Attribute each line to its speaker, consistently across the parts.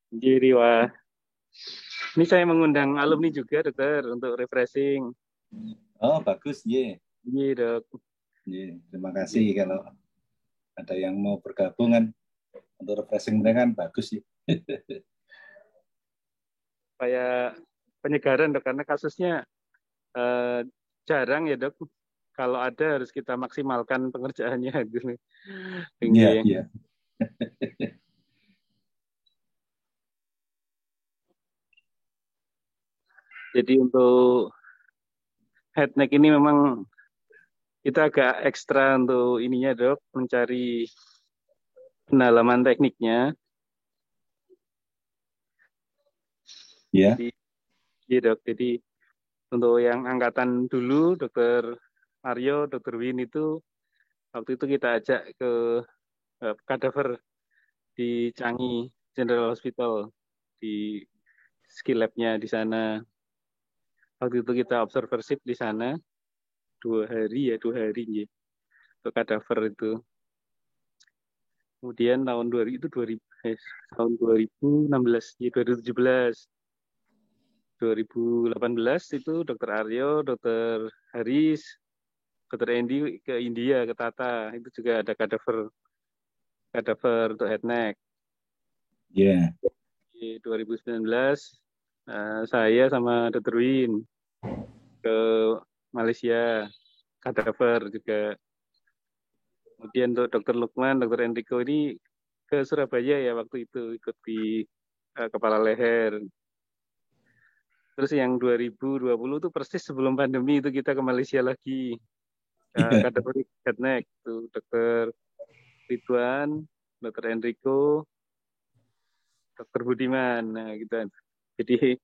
Speaker 1: Jadi wah, ini saya mengundang alumni juga dokter untuk refreshing.
Speaker 2: Oh, bagus, ye.
Speaker 1: Iya dok.
Speaker 2: Ye, terima kasih
Speaker 1: Iya.
Speaker 2: kalau ada yang mau bergabung kan untuk refreshing mereka kan bagus sih.
Speaker 1: Kayak penyegaran dok karena kasusnya eh, jarang ya dok. Kalau ada harus kita maksimalkan pengerjaannya gitu.
Speaker 2: Iya,
Speaker 1: Tinggi.
Speaker 2: iya.
Speaker 1: Jadi untuk head neck ini memang kita agak ekstra untuk ininya dok, mencari pendalaman tekniknya.
Speaker 2: Iya,
Speaker 1: Jadi, iya dok. Jadi untuk yang angkatan dulu, dokter Aryo, dokter Win itu waktu itu kita ajak ke kadaver di Changi General Hospital di skill lab-nya di sana. Waktu itu kita observership di sana 2 hari ya 2 hari ya, untuk kadaver itu. Kemudian tahun 2000 itu 2000 tahun 2016 ya 2017 2018 itu dokter Aryo, dokter Haris, dokter Andy ke India ke Tata itu juga ada kadaver untuk head neck.
Speaker 2: iya.
Speaker 1: Di 2019 saya sama dokter Win ke Malaysia kadaver juga. Kemudian untuk dokter Lukman, dokter Enrico ini ke Surabaya ya waktu itu ikut di kepala leher. Terus yang 2020 tuh persis sebelum pandemi itu kita ke Malaysia lagi.
Speaker 2: Iya.
Speaker 1: Kategori head neck tuh dokter Ridwan, dokter Enrico, dokter Budiman. Nah, gitu. Jadi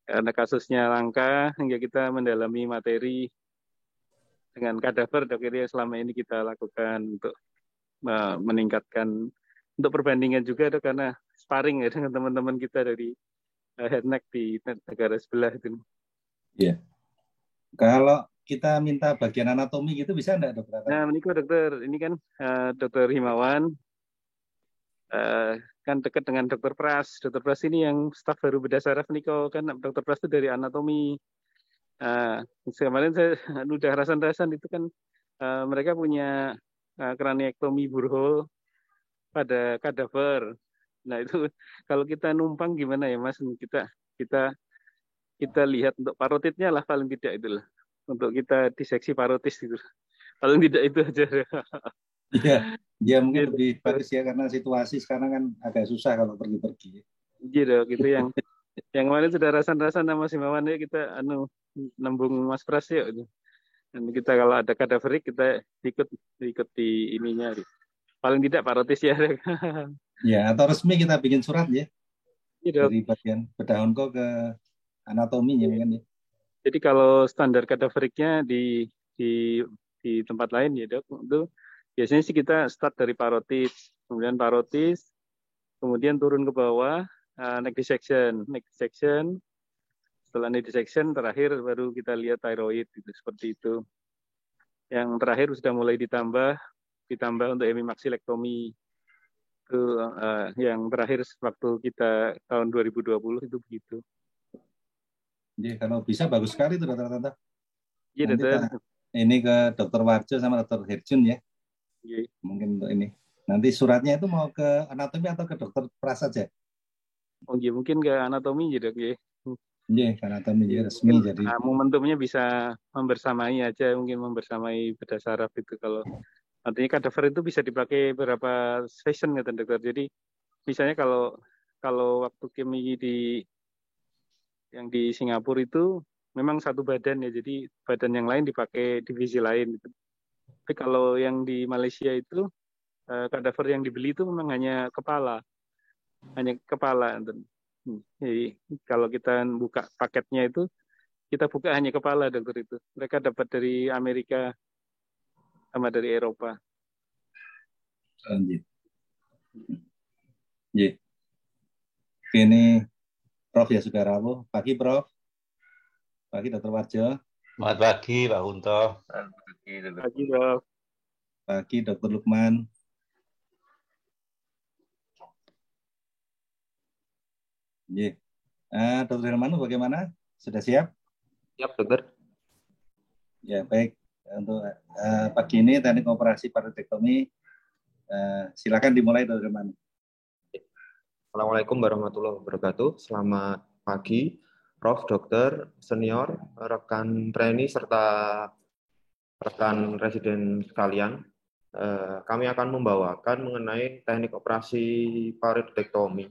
Speaker 1: karena kasusnya langka hingga kita mendalami materi dengan kadaver dok ini yang selama ini kita lakukan untuk meningkatkan untuk perbandingan juga dok karena sparring ya dengan teman-teman kita dari head neck di negara sebelah itu.
Speaker 2: Iya. Kalau kita minta bagian anatomi gitu bisa enggak, dokter?
Speaker 1: Nah, menikah dokter ini kan dokter Himawan kan dekat dengan dokter Pras. Dokter Pras ini yang staf baru bedah saraf Niko kan dokter Pras itu dari anatomi. Uh, Kemarin saya udah rasan-rasan itu kan mereka punya kraniektomi burhol pada kadaver. Nah itu kalau kita numpang gimana ya Mas? Kita kita lihat untuk parotidnya lah paling tidak itu lah. Untuk kita diseksi parotis gitu. Paling tidak itu aja.
Speaker 2: Iya, ya mungkin
Speaker 1: Gitu,
Speaker 2: lebih bagus ya karena situasi sekarang kan agak susah kalau pergi-pergi.
Speaker 1: gitu gitu yang kemarin sudah rasan-rasan sama si Mawan ya kita nembung Mas Pras yuk. Dan kita kalau ada kadaverik kita ikut ikut di ininya. Paling tidak parotis ya.
Speaker 2: Ya, atau resmi kita bikin surat ya
Speaker 1: Gitu.
Speaker 2: dari bagian bedah onko ke anatominya mungkin ya.
Speaker 1: Jadi kalau standar kadaveriknya di di tempat lain ya dok, itu biasanya sih kita start dari parotis, kemudian turun ke bawah, neck dissection, setelah neck dissection terakhir baru kita lihat thyroid gitu, seperti itu. Yang terakhir sudah mulai ditambah untuk hemimaksilektomi itu yang terakhir waktu kita tahun 2020 itu begitu.
Speaker 2: Jadi kalau bisa bagus sekali itu dokter-dokter.
Speaker 1: Iya
Speaker 2: Nanti
Speaker 1: dokter.
Speaker 2: tak ini ke dokter Warjo sama dokter Herjun ya.
Speaker 1: Iya.
Speaker 2: Mungkin untuk ini. Nanti suratnya itu mau ke anatomi atau ke dokter Pras saja?
Speaker 1: Oh iya mungkin ke anatomi ya dok ya.
Speaker 2: Iya, ke anatomi
Speaker 1: Iya,
Speaker 2: ya resmi
Speaker 1: mungkin
Speaker 2: jadi.
Speaker 1: momentumnya bisa membersamai aja, mungkin membersamai bedah saraf itu kalau artinya kadaver itu bisa dipakai beberapa session ya dokter. Jadi misalnya kalau kalau waktu kami di yang di Singapura itu memang satu badan ya, jadi badan yang lain dipakai divisi lain gitu. Tapi kalau yang di Malaysia itu kadaver yang dibeli itu memang hanya kepala. Jadi kalau kita buka paketnya itu kita buka hanya kepala dokter itu. Mereka dapat dari Amerika sama dari Eropa.
Speaker 2: Iya. Iya. Ini Prof ya sudah rawuh. Pagi Prof. Pagi dokter Warjo.
Speaker 3: Selamat pagi, Pak Kunto.
Speaker 1: Pagi dok.
Speaker 2: Pagi dokter Lukman. Iya. Dokter Hermanu bagaimana? Sudah siap?
Speaker 4: Siap, dokter.
Speaker 2: Ya, baik. Untuk pagi ini teknik operasi parodektomi, silakan dimulai, Dokter Hermanu.
Speaker 4: Assalamualaikum warahmatullahi wabarakatuh. Selamat pagi, Prof, dokter, senior, rekan training, serta rekan residen sekalian. Kami akan membawakan mengenai teknik operasi parodektomi.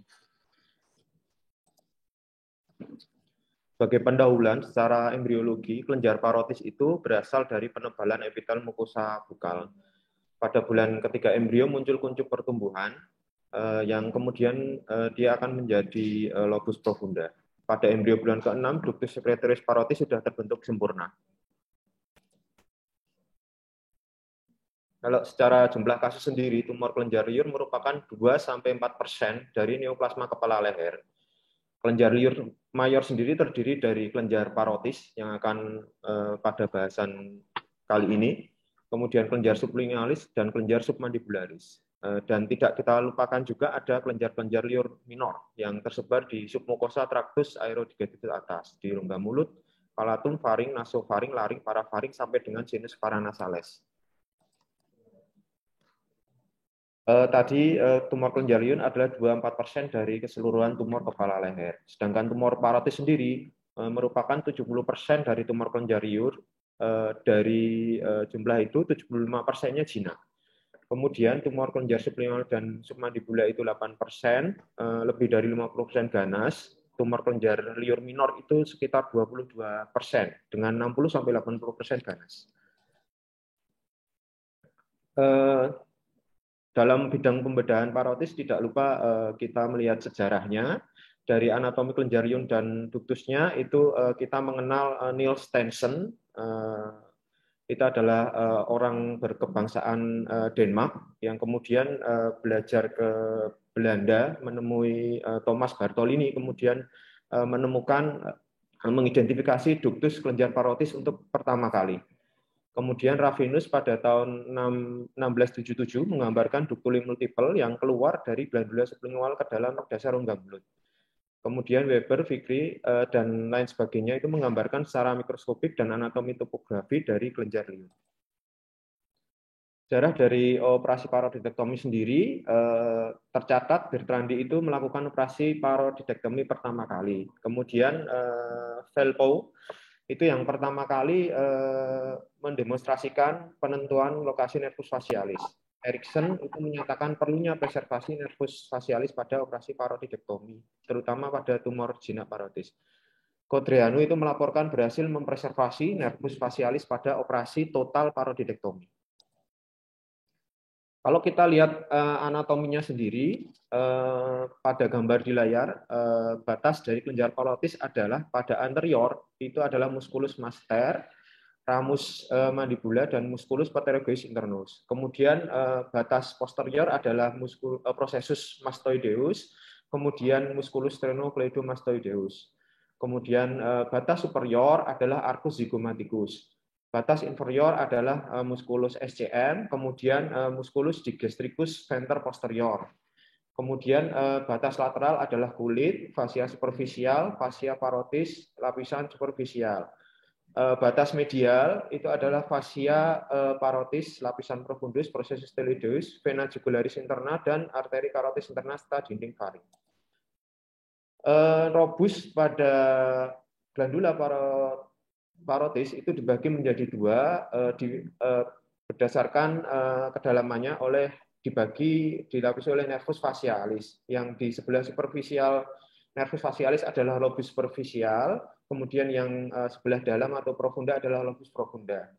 Speaker 4: Sebagai pendahuluan secara embriologi, kelenjar parotis itu berasal dari penebalan epitel mukosa bukal. Pada bulan ketiga embrio muncul kuncup pertumbuhan, yang kemudian dia akan menjadi lobus profunda. Pada embrio bulan ke-6, ductus secretoris parotis sudah terbentuk sempurna. Kalau secara jumlah kasus sendiri, tumor kelenjar liur merupakan 2-4% dari neoplasma kepala leher. Kelenjar liur mayor sendiri terdiri dari kelenjar parotis yang akan pada bahasan kali ini, kemudian kelenjar sublingualis dan kelenjar submandibularis. Dan tidak kita lupakan juga ada kelenjar-kelenjar liur minor yang tersebar di submukosa traktus aerodigitalis atas, di rongga mulut, palatum, faring, nasofaring, laring, parafaring, sampai dengan sinus paranasales. Tadi tumor kelenjar liur adalah 2-4% dari keseluruhan tumor kepala leher. Sedangkan tumor parotis sendiri merupakan 70% dari tumor kelenjar liur. Dari jumlah itu 75%-nya jinak. Kemudian tumor kelenjar sublingual dan submandibula itu 8%, lebih dari 50% ganas. Tumor kelenjar liur minor itu sekitar 22%, dengan 60-80% ganas. Dalam bidang pembedahan parotis tidak lupa kita melihat sejarahnya. Dari anatomi kelenjar liur dan ductusnya itu kita mengenal Niels Stensen. Itu adalah orang berkebangsaan Denmark yang kemudian belajar ke Belanda, menemui Thomas Bartholini, kemudian menemukan, mengidentifikasi ductus kelenjar parotis untuk pertama kali. Kemudian Ravinus pada tahun 1677 menggambarkan ductuli multiple yang keluar dari glandula sublingual ke dalam dasar rongga mulut. Kemudian Weber, Fikri, dan lain sebagainya itu menggambarkan secara mikroskopik dan anatomi topografi dari kelenjar liur. Sejarah dari operasi parodektomi sendiri, tercatat Bertrandi itu melakukan operasi parodektomi pertama kali. Kemudian Velpeau itu yang pertama kali mendemonstrasikan penentuan lokasi nervus facialis. Erikson itu menyatakan perlunya preservasi nervus facialis pada operasi parodektomi, terutama pada tumor jinak parotis. Codreanu itu melaporkan berhasil mempreservasi nervus facialis pada operasi total parodektomi. Kalau kita lihat anatominya sendiri, pada gambar di layar, batas dari kelenjar parotis adalah pada anterior, itu adalah musculus master, ramus mandibula, dan musculus pterygoides internus. Kemudian batas posterior adalah processus mastoideus, kemudian musculus sternocleidomastoideus. Kemudian batas superior adalah arcus zygomaticus. Batas inferior adalah musculus SCM, kemudian musculus digastricus venter posterior. Kemudian batas lateral adalah kulit, fascia superficial, fascia parotis, lapisan superficial. Batas medial itu adalah fascia parotis, lapisan profundus, processus styloideus, vena jugularis interna, dan arteri carotis interna serta dinding faring. Robus pada glandula parotis itu dibagi menjadi dua, berdasarkan kedalamannya dilapisi oleh nervus facialis. Yang di sebelah superficial nervus facialis adalah lobus superficial, kemudian yang sebelah dalam atau profunda adalah lobus profunda.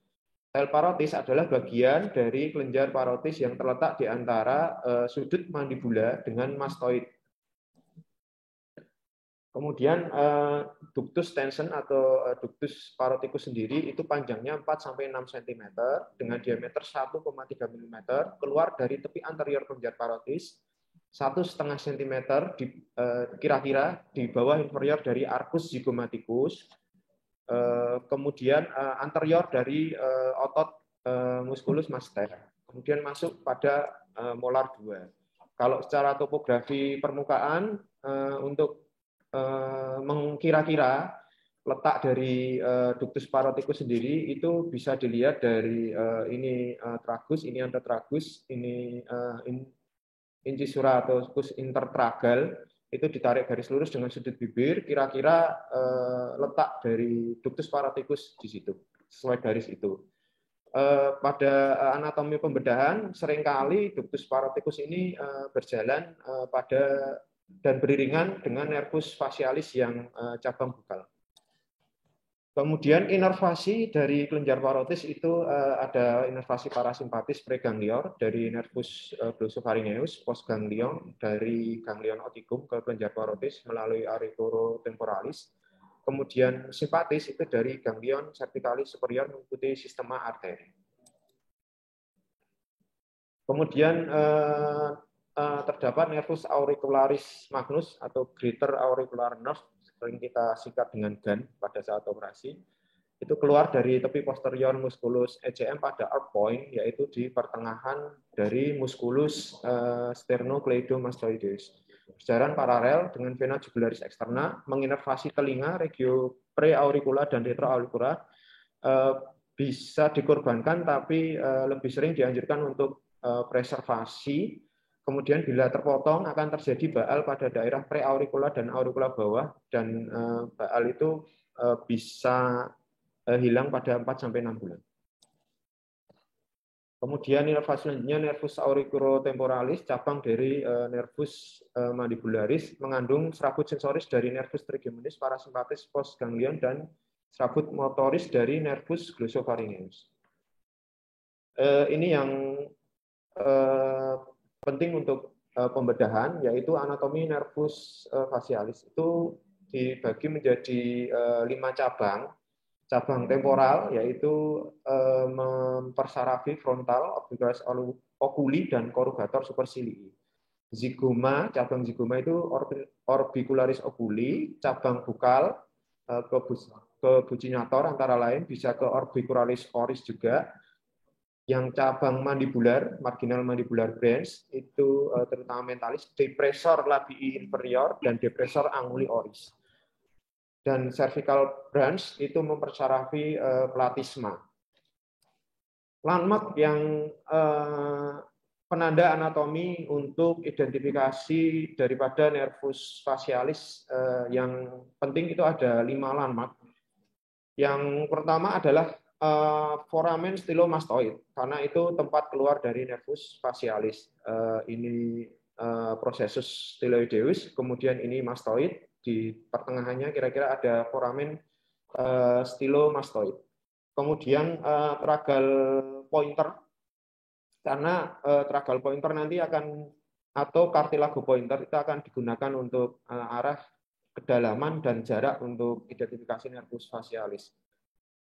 Speaker 4: Sel parotis adalah bagian dari kelenjar parotis yang terletak di antara sudut mandibula dengan mastoid. Kemudian ductus tension atau ductus paroticus sendiri itu panjangnya 4-6 cm dengan diameter 1,3 mm, keluar dari tepi anterior kelenjar parotis 1,5 cm kira-kira di bawah inferior dari arcus zygomaticus, kemudian anterior dari otot musculus master, kemudian masuk pada molar 2. Kalau secara topografi permukaan untuk mengkira-kira letak dari ductus paroticus sendiri itu bisa dilihat dari ini tragus, ini antetragus, ini incisura atau kus intertragal, itu ditarik garis lurus dengan sudut bibir, kira-kira letak dari ductus paroticus di situ, sesuai garis itu. Pada anatomi pembedahan, seringkali ductus paroticus ini berjalan pada dan beriringan dengan nervus facialis yang cabang bukal. Kemudian inervasi dari kelenjar parotis itu ada inervasi parasimpatis preganglior dari nervus glossopharyngeus, postganglion dari ganglion oticum ke kelenjar parotis melalui auricularis. Kemudian simpatis itu dari ganglion cervicalis superior mengikuti sistema arteri. Kemudian terdapat nervus auricularis magnus atau greater auricular nerve, sering kita singkat dengan GAN pada saat operasi, itu keluar dari tepi posterior musculus ECM pada arc point, yaitu di pertengahan dari musculus sternocleidomastoideus. Berjalan paralel dengan vena jugularis externa, menginervasi telinga, regio preauricula dan retroauricula, bisa dikorbankan, tapi lebih sering dianjurkan untuk preservasi. Kemudian bila terpotong akan terjadi baal pada daerah preauricula dan auricula bawah, dan baal itu bisa hilang pada 4-6 bulan. Kemudian inervasi selanjutnya nervus auriculotemporalis, cabang dari nervus mandibularis, mengandung serabut sensoris dari nervus trigeminus, parasimpatis, postganglion, dan serabut motoris dari nervus glossopharyngeus. Ini yang penting untuk pembedahan, yaitu anatomi nervus facialis. Itu dibagi menjadi 5 cabang. Cabang temporal, yaitu mempersarafi frontal, orbicularis oculi, dan corrugator supercilii. Zigoma, cabang zigoma itu orbicularis oculi, cabang bukal ke buccinator antara lain, bisa ke orbicularis oris juga. Yang cabang mandibular, marginal mandibular branch, itu terutama mentalis, depressor labii inferior dan depressor anguli oris. Dan cervical branch itu mempersarafi platisma. Landmark yang penanda anatomi untuk identifikasi daripada nervus facialis yang penting itu ada 5 landmark. Yang pertama adalah foramen stylomastoid, karena itu tempat keluar dari nervus facialis. Ini processus styloideus, kemudian ini mastoid, di pertengahannya kira-kira ada foramen stylomastoid. Kemudian tragal pointer, karena tragal pointer nanti akan, atau cartilago pointer itu akan digunakan untuk arah kedalaman dan jarak untuk identifikasi nervus facialis.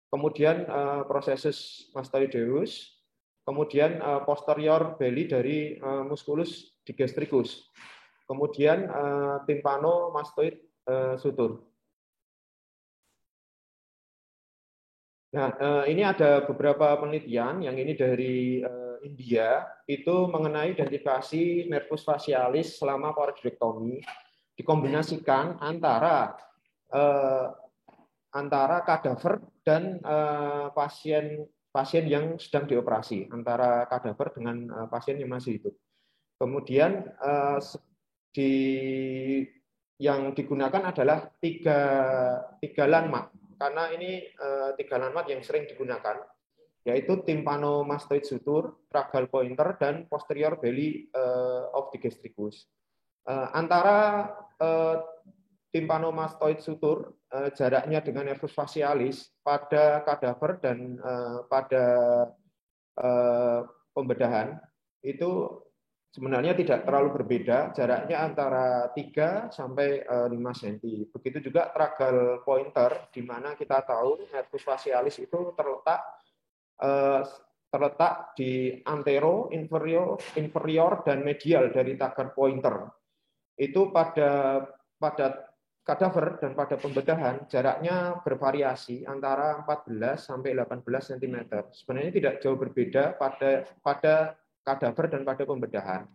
Speaker 4: Kemudian processus mastoideus, kemudian posterior belly dari musculus digastricus, kemudian tympanomastoid sutur. Nah, ini ada beberapa penelitian, yang ini dari India, itu mengenai identifikasi nervus facialis selama parodontektomi, dikombinasikan antara kadaver dan pasien yang sedang dioperasi, antara kadaver dengan pasien yang masih hidup. Kemudian yang digunakan adalah tiga landmark, karena ini 3 landmark yang sering digunakan, yaitu tympanomastoid sutur, tragal pointer, dan posterior belly of the gastricus. Antara tympanomastoid sutur, jaraknya dengan nervus facialis pada kadaver dan pada pembedahan itu sebenarnya tidak terlalu berbeda, jaraknya antara 3 sampai 5 cm. Begitu juga tragal pointer, di mana kita tahu nervus facialis itu terletak di antero, inferior, dan medial dari tragal pointer. Itu pada kadaver dan pada pembedahan jaraknya bervariasi antara 14 sampai 18 cm. Sebenarnya tidak jauh berbeda pada kadaver dan pada pembedahan.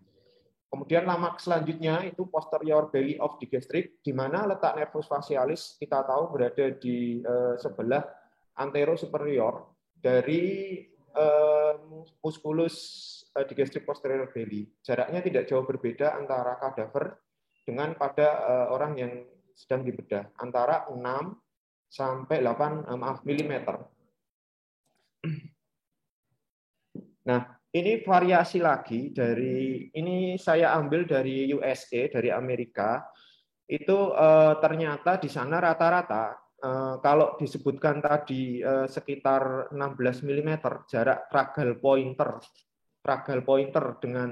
Speaker 4: Kemudian lamak selanjutnya itu posterior belly of digastric, di mana letak nervus facialis kita tahu berada di sebelah antero superior dari musculus digastric posterior belly. Jaraknya tidak jauh berbeda antara kadaver dengan pada orang yang sedang dibedah, antara 6 sampai 8 mm. Nah, ini variasi lagi dari, ini saya ambil dari USA, dari Amerika. Itu ternyata di sana rata-rata kalau disebutkan tadi sekitar 16 mm jarak tragal pointer dengan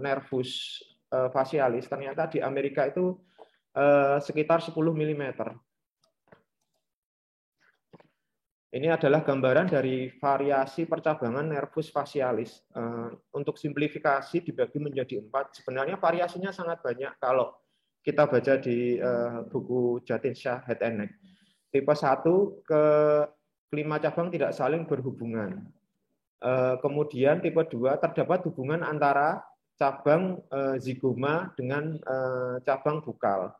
Speaker 4: nervus facialis, ternyata di Amerika itu sekitar 10 mm. Ini adalah gambaran dari variasi percabangan nervus facialis. Untuk simplifikasi dibagi menjadi 4. Sebenarnya variasinya sangat banyak kalau kita baca di buku Jatinsyah Head and Neck. Tipe 1 ke 5 cabang tidak saling berhubungan. Kemudian tipe 2 terdapat hubungan antara cabang zigoma dengan cabang bukal.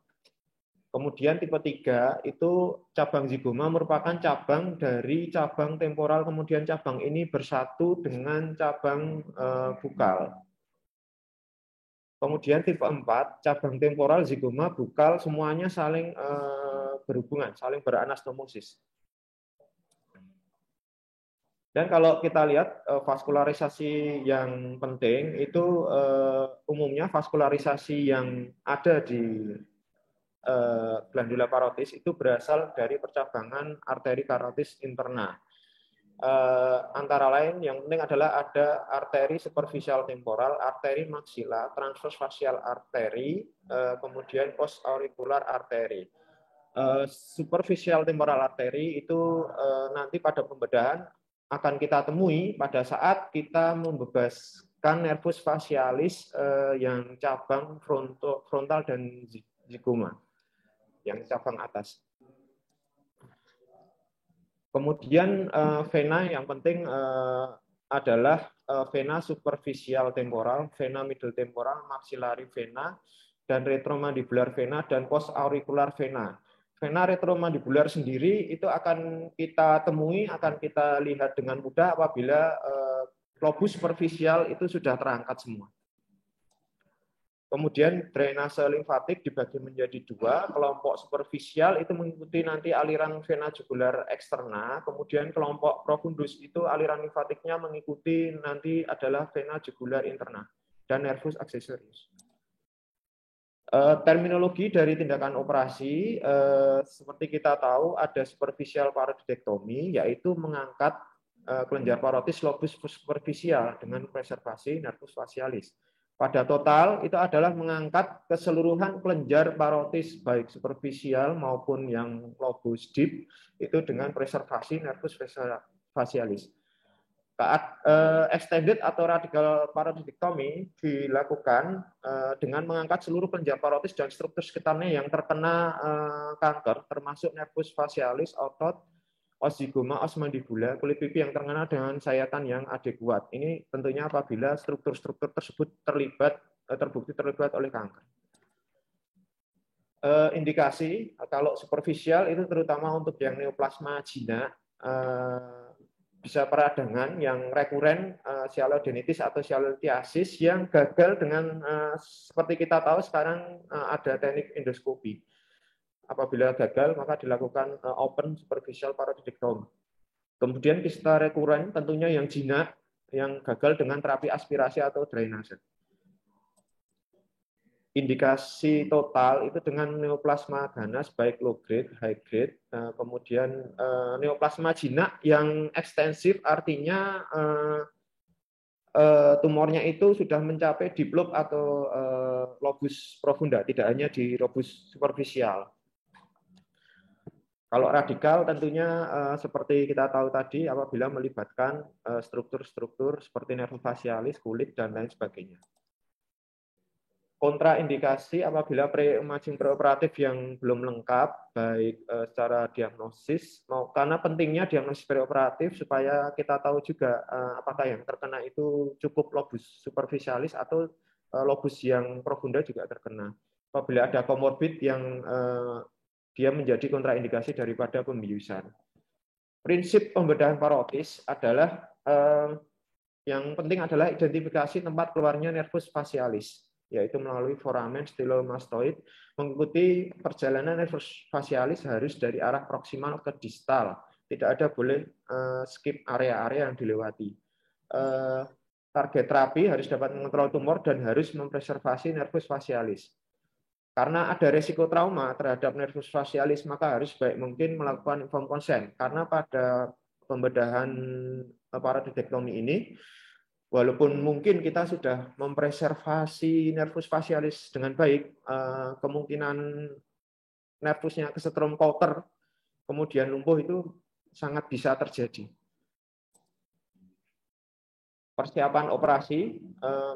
Speaker 4: Kemudian tipe 3 itu cabang zigoma merupakan cabang dari cabang temporal, kemudian cabang ini bersatu dengan cabang bukal. Kemudian tipe 4, cabang temporal, zigoma, bukal, semuanya saling berhubungan, saling beranastomosis. Dan kalau kita lihat vaskularisasi yang penting itu umumnya vaskularisasi yang ada di glandula parotis itu berasal dari percabangan arteri karotis interna. Antara lain yang penting adalah ada arteri superficial temporal, arteri maxilla, transverse facial arteri, kemudian post auricular arteri. Superficial temporal arteri itu nanti pada pembedahan akan kita temui pada saat kita membebaskan nervus facialis yang cabang frontal dan zigoma, yang cabang atas. Kemudian vena yang penting adalah vena superficial temporal, vena middle temporal, maxillary vena, dan retromandibular vena, dan post auricular vena. Vena retromandibular sendiri itu akan kita temui, akan kita lihat dengan mudah apabila lobus superficial itu sudah terangkat semua. Kemudian drainase limfatik dibagi menjadi 2, kelompok superficial itu mengikuti nanti aliran vena jugular eksterna, kemudian kelompok profundus itu aliran limfatiknya mengikuti nanti adalah vena jugular interna dan nervus accessorius. Terminologi dari tindakan operasi, seperti kita tahu ada superficial parodidektomi, yaitu mengangkat kelenjar parotis lobus superficial dengan preservasi nervus facialis. Pada total itu adalah mengangkat keseluruhan kelenjar parotis baik superficial maupun yang lobus deep itu dengan preservasi nervus facialis. Saat extended atau radical parodidektomi dilakukan dengan mengangkat seluruh kelenjar parotis dan struktur sekitarnya yang terkena kanker, termasuk nervus facialis, otot, os zigoma, os mandibula, kulit pipi yang terkena dengan sayatan yang adekuat. Ini tentunya apabila struktur-struktur tersebut terbukti terlibat oleh kanker. Indikasi kalau superficial itu terutama untuk yang neoplasma jinak, bisa peradangan yang rekuren, sialodenitis atau sialolithiasis yang gagal dengan seperti kita tahu sekarang ada teknik endoskopi. Apabila gagal, maka dilakukan open superficial parodidektomi. Kemudian kista rekuren tentunya yang jinak, yang gagal dengan terapi aspirasi atau drainase. Indikasi total itu dengan neoplasma ganas, baik low grade, high grade. Kemudian neoplasma jinak yang ekstensif, artinya tumornya itu sudah mencapai diplop atau lobus profunda, tidak hanya di lobus superficial. Kalau radikal tentunya seperti kita tahu tadi apabila melibatkan struktur-struktur seperti nervus facialis, kulit, dan lain sebagainya. Kontraindikasi apabila pre-imaging preoperatif yang belum lengkap, baik secara diagnosis, karena pentingnya diagnosis preoperatif supaya kita tahu juga apakah yang terkena itu cukup lobus superficialis atau lobus yang profunda juga terkena. Apabila ada komorbid yang dia menjadi kontraindikasi daripada pembiusan. Prinsip pembedahan parotis adalah yang penting adalah identifikasi tempat keluarnya nervus facialis, yaitu melalui foramen stylomastoid. Mengikuti perjalanan nervus facialis harus dari arah proksimal ke distal. Tidak ada boleh skip area-area yang dilewati. Target terapi harus dapat mengontrol tumor dan harus mempreservasi nervus facialis. Karena ada risiko trauma terhadap nervus facialis, maka harus baik mungkin melakukan informed consent. Karena pada pembedahan parodidektomi ini, walaupun mungkin kita sudah mempreservasi nervus facialis dengan baik, kemungkinan nervusnya kesetrum coulter, kemudian lumpuh itu sangat bisa terjadi. Persiapan operasi,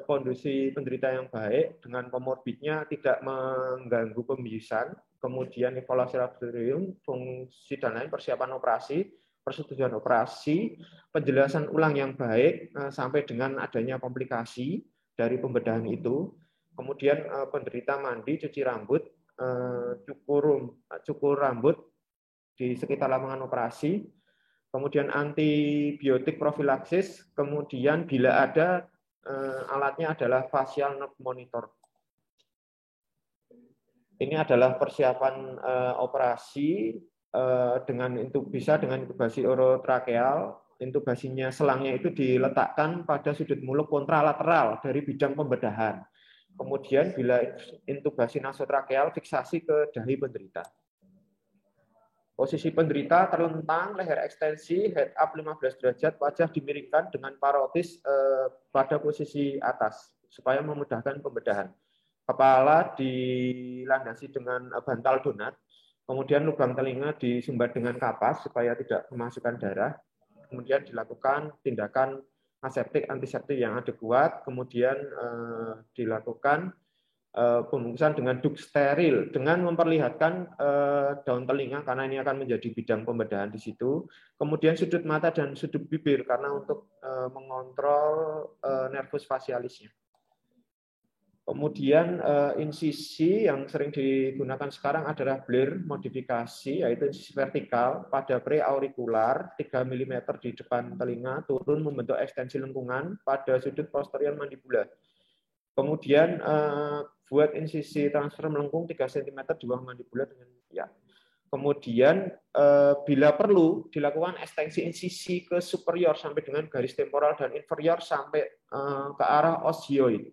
Speaker 4: kondisi penderita yang baik dengan komorbidnya tidak mengganggu pembiusan, kemudian evaluasi laboratorium, fungsi dan lain, persiapan operasi, persetujuan operasi, penjelasan ulang yang baik sampai dengan adanya komplikasi dari pembedahan itu, kemudian penderita mandi, cuci rambut, cukur rambut di sekitar lapangan operasi, kemudian antibiotik profilaksis, kemudian bila ada alatnya adalah facial nerve monitor. Ini adalah persiapan operasi bisa dengan intubasi orotrakeal. Intubasinya selangnya itu diletakkan pada sudut mulut kontralateral dari bidang pembedahan. Kemudian bila intubasi nasotrakeal, fiksasi ke dahi penderita. Posisi penderita terlentang, leher ekstensi, head up 15 derajat, wajah dimiringkan dengan parotis pada posisi atas, supaya memudahkan pembedahan. Kepala dilandasi dengan bantal donat, kemudian lubang telinga disumbat dengan kapas, supaya tidak kemasukan darah. Kemudian dilakukan tindakan aseptik, antiseptik yang adekuat, kemudian dilakukan pembungkusan dengan duk steril dengan memperlihatkan daun telinga karena ini akan menjadi bidang pembedahan di situ. Kemudian sudut mata dan sudut bibir karena untuk mengontrol nervus facialisnya. Kemudian insisi yang sering digunakan sekarang adalah Blair modifikasi, yaitu insisi vertikal pada preaurikular 3 mm di depan telinga turun membentuk ekstensi lengkungan pada sudut posterior mandibula. Kemudian buat insisi transfer melengkung 3 cm di bawah mandibula dengan ya. Kemudian bila perlu dilakukan ekstensi insisi ke superior sampai dengan garis temporal dan inferior sampai ke arah osioid.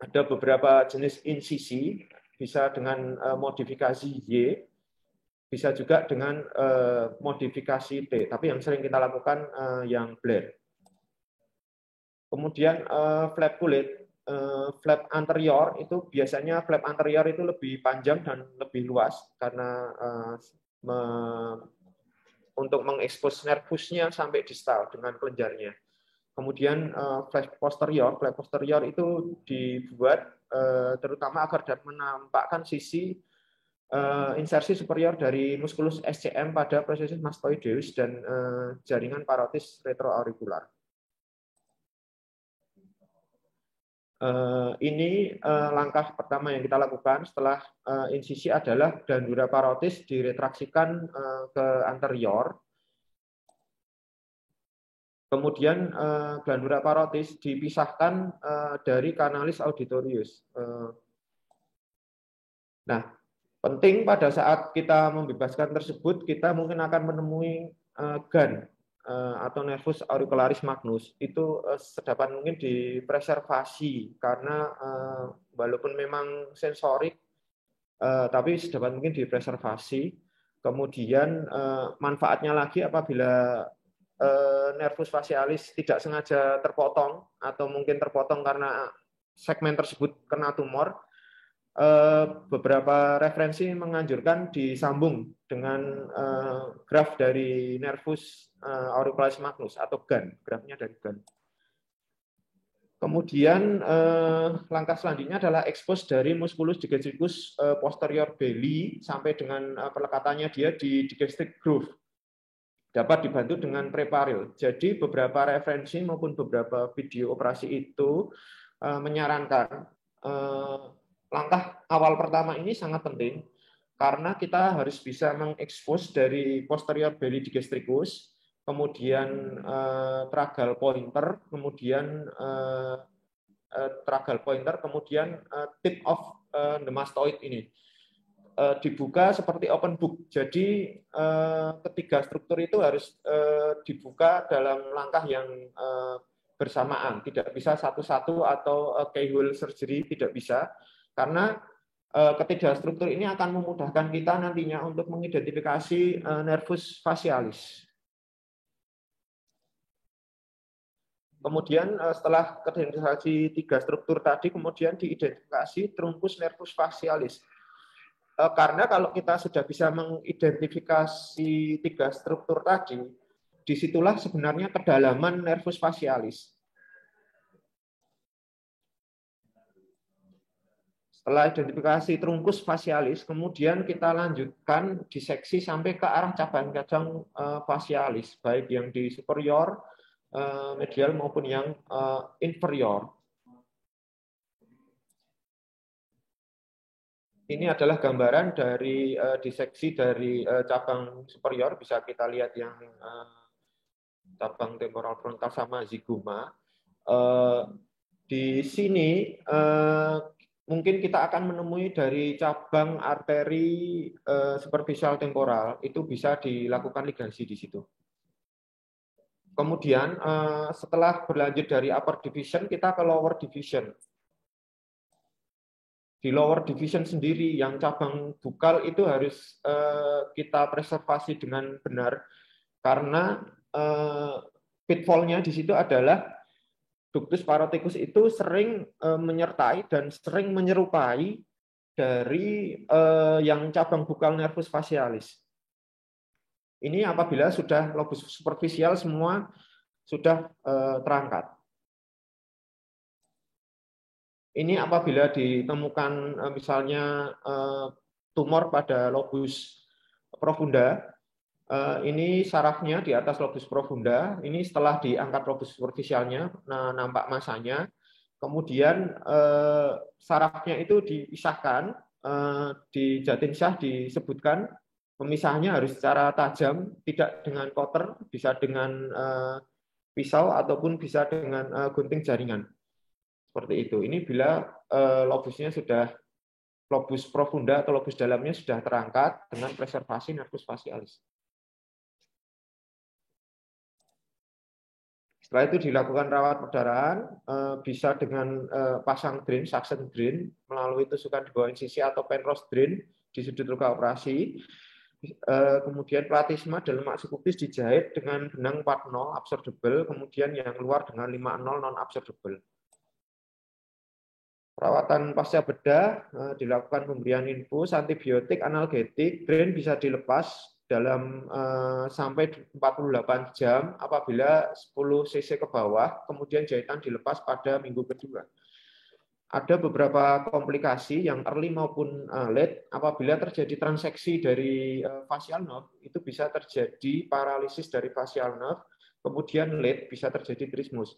Speaker 4: Ada beberapa jenis insisi, bisa dengan modifikasi Y, bisa juga dengan modifikasi T, tapi yang sering kita lakukan yang Blair. Kemudian flap kulit, flap anterior itu biasanya flap anterior itu lebih panjang dan lebih luas karena untuk mengekspos nervusnya sampai distal dengan kelenjarnya. Kemudian flap posterior itu dibuat terutama agar dapat menampakkan sisi insersi superior dari musculus SCM pada processus mastoideus dan jaringan parotis retroaurikular. Ini langkah pertama yang kita lakukan setelah insisi adalah glandula parotis diretraksikan ke anterior. Kemudian glandula parotis dipisahkan dari canalis auditorius. Nah, penting pada saat kita membebaskan tersebut, kita mungkin akan menemui GAN atau nervus auricularis magnus itu sedapat mungkin dipreservasi karena walaupun memang sensorik tapi sedapat mungkin dipreservasi. Kemudian manfaatnya lagi apabila nervus facialis tidak sengaja terpotong atau mungkin terpotong karena segmen tersebut kena tumor, beberapa referensi menganjurkan disambung dengan graf dari nervus auricularis magnus atau GAN, grafnya dari GAN. Kemudian langkah selanjutnya adalah expose dari musculus digastricus posterior belly sampai dengan pelekatannya dia di digastric groove. dapat dibantu dengan preparil. Jadi beberapa referensi maupun beberapa video operasi itu menyarankan langkah awal pertama ini sangat penting karena kita harus bisa mengekspos dari posterior belly digastricus, kemudian tragal pointer, kemudian tip of the mastoid ini dibuka seperti open book. Jadi ketiga struktur itu harus dibuka dalam langkah yang bersamaan, tidak bisa satu-satu atau keyhole surgery, tidak bisa, karena ketiga struktur ini akan memudahkan kita nantinya untuk mengidentifikasi nervus facialis. Kemudian setelah identifikasi tiga struktur tadi, kemudian diidentifikasi truncus nervus facialis. Karena kalau kita sudah bisa mengidentifikasi tiga struktur tadi, disitulah sebenarnya kedalaman nervus facialis. Setelah identifikasi truncus facialis, kemudian kita lanjutkan diseksi sampai ke arah cabang-cabang facialis, baik yang di superior, medial maupun yang inferior. Ini adalah gambaran dari diseksi dari cabang superior, bisa kita lihat yang cabang temporal frontal sama zigoma. Di sini mungkin kita akan menemui dari cabang arteri superficial temporal, itu bisa dilakukan ligasi di situ. Kemudian setelah berlanjut dari upper division, kita ke lower division. Di lower division sendiri, yang cabang bukal itu harus kita preservasi dengan benar, karena pitfall-nya di situ adalah ductus paroticus itu sering menyertai dan sering menyerupai dari yang cabang bukal nervus facialis. Ini apabila sudah lobus superficial semua sudah terangkat. Ini apabila ditemukan misalnya tumor pada lobus profunda, ini sarafnya di atas lobus profunda, ini setelah diangkat lobus superficialnya, nampak masanya, kemudian sarafnya itu dipisahkan, di Jatinsyah disebutkan pemisahnya harus secara tajam, tidak dengan cutter, bisa dengan pisau ataupun bisa dengan gunting jaringan. Seperti itu. Ini bila lobusnya sudah, lobus profunda atau lobus dalamnya sudah terangkat dengan preservasi nervus facialis. Setelah itu dilakukan rawat perdarahan, bisa dengan pasang drain, suction drain, melalui tusukan di bawah insisi atau Penrose drain di sudut luka operasi. Kemudian platisma dan lemak subkutis dijahit dengan benang 40 absorbable, kemudian yang luar dengan 50 non absorbable. Perawatan pasca bedah dilakukan pemberian infus, antibiotik, analgetik, drain bisa dilepas dalam sampai 48 jam apabila 10 cc ke bawah, kemudian jahitan dilepas pada minggu kedua. Ada beberapa komplikasi yang early maupun late. Apabila terjadi transeksi dari facial nerve, itu bisa terjadi paralisis dari facial nerve, kemudian late bisa terjadi trismus.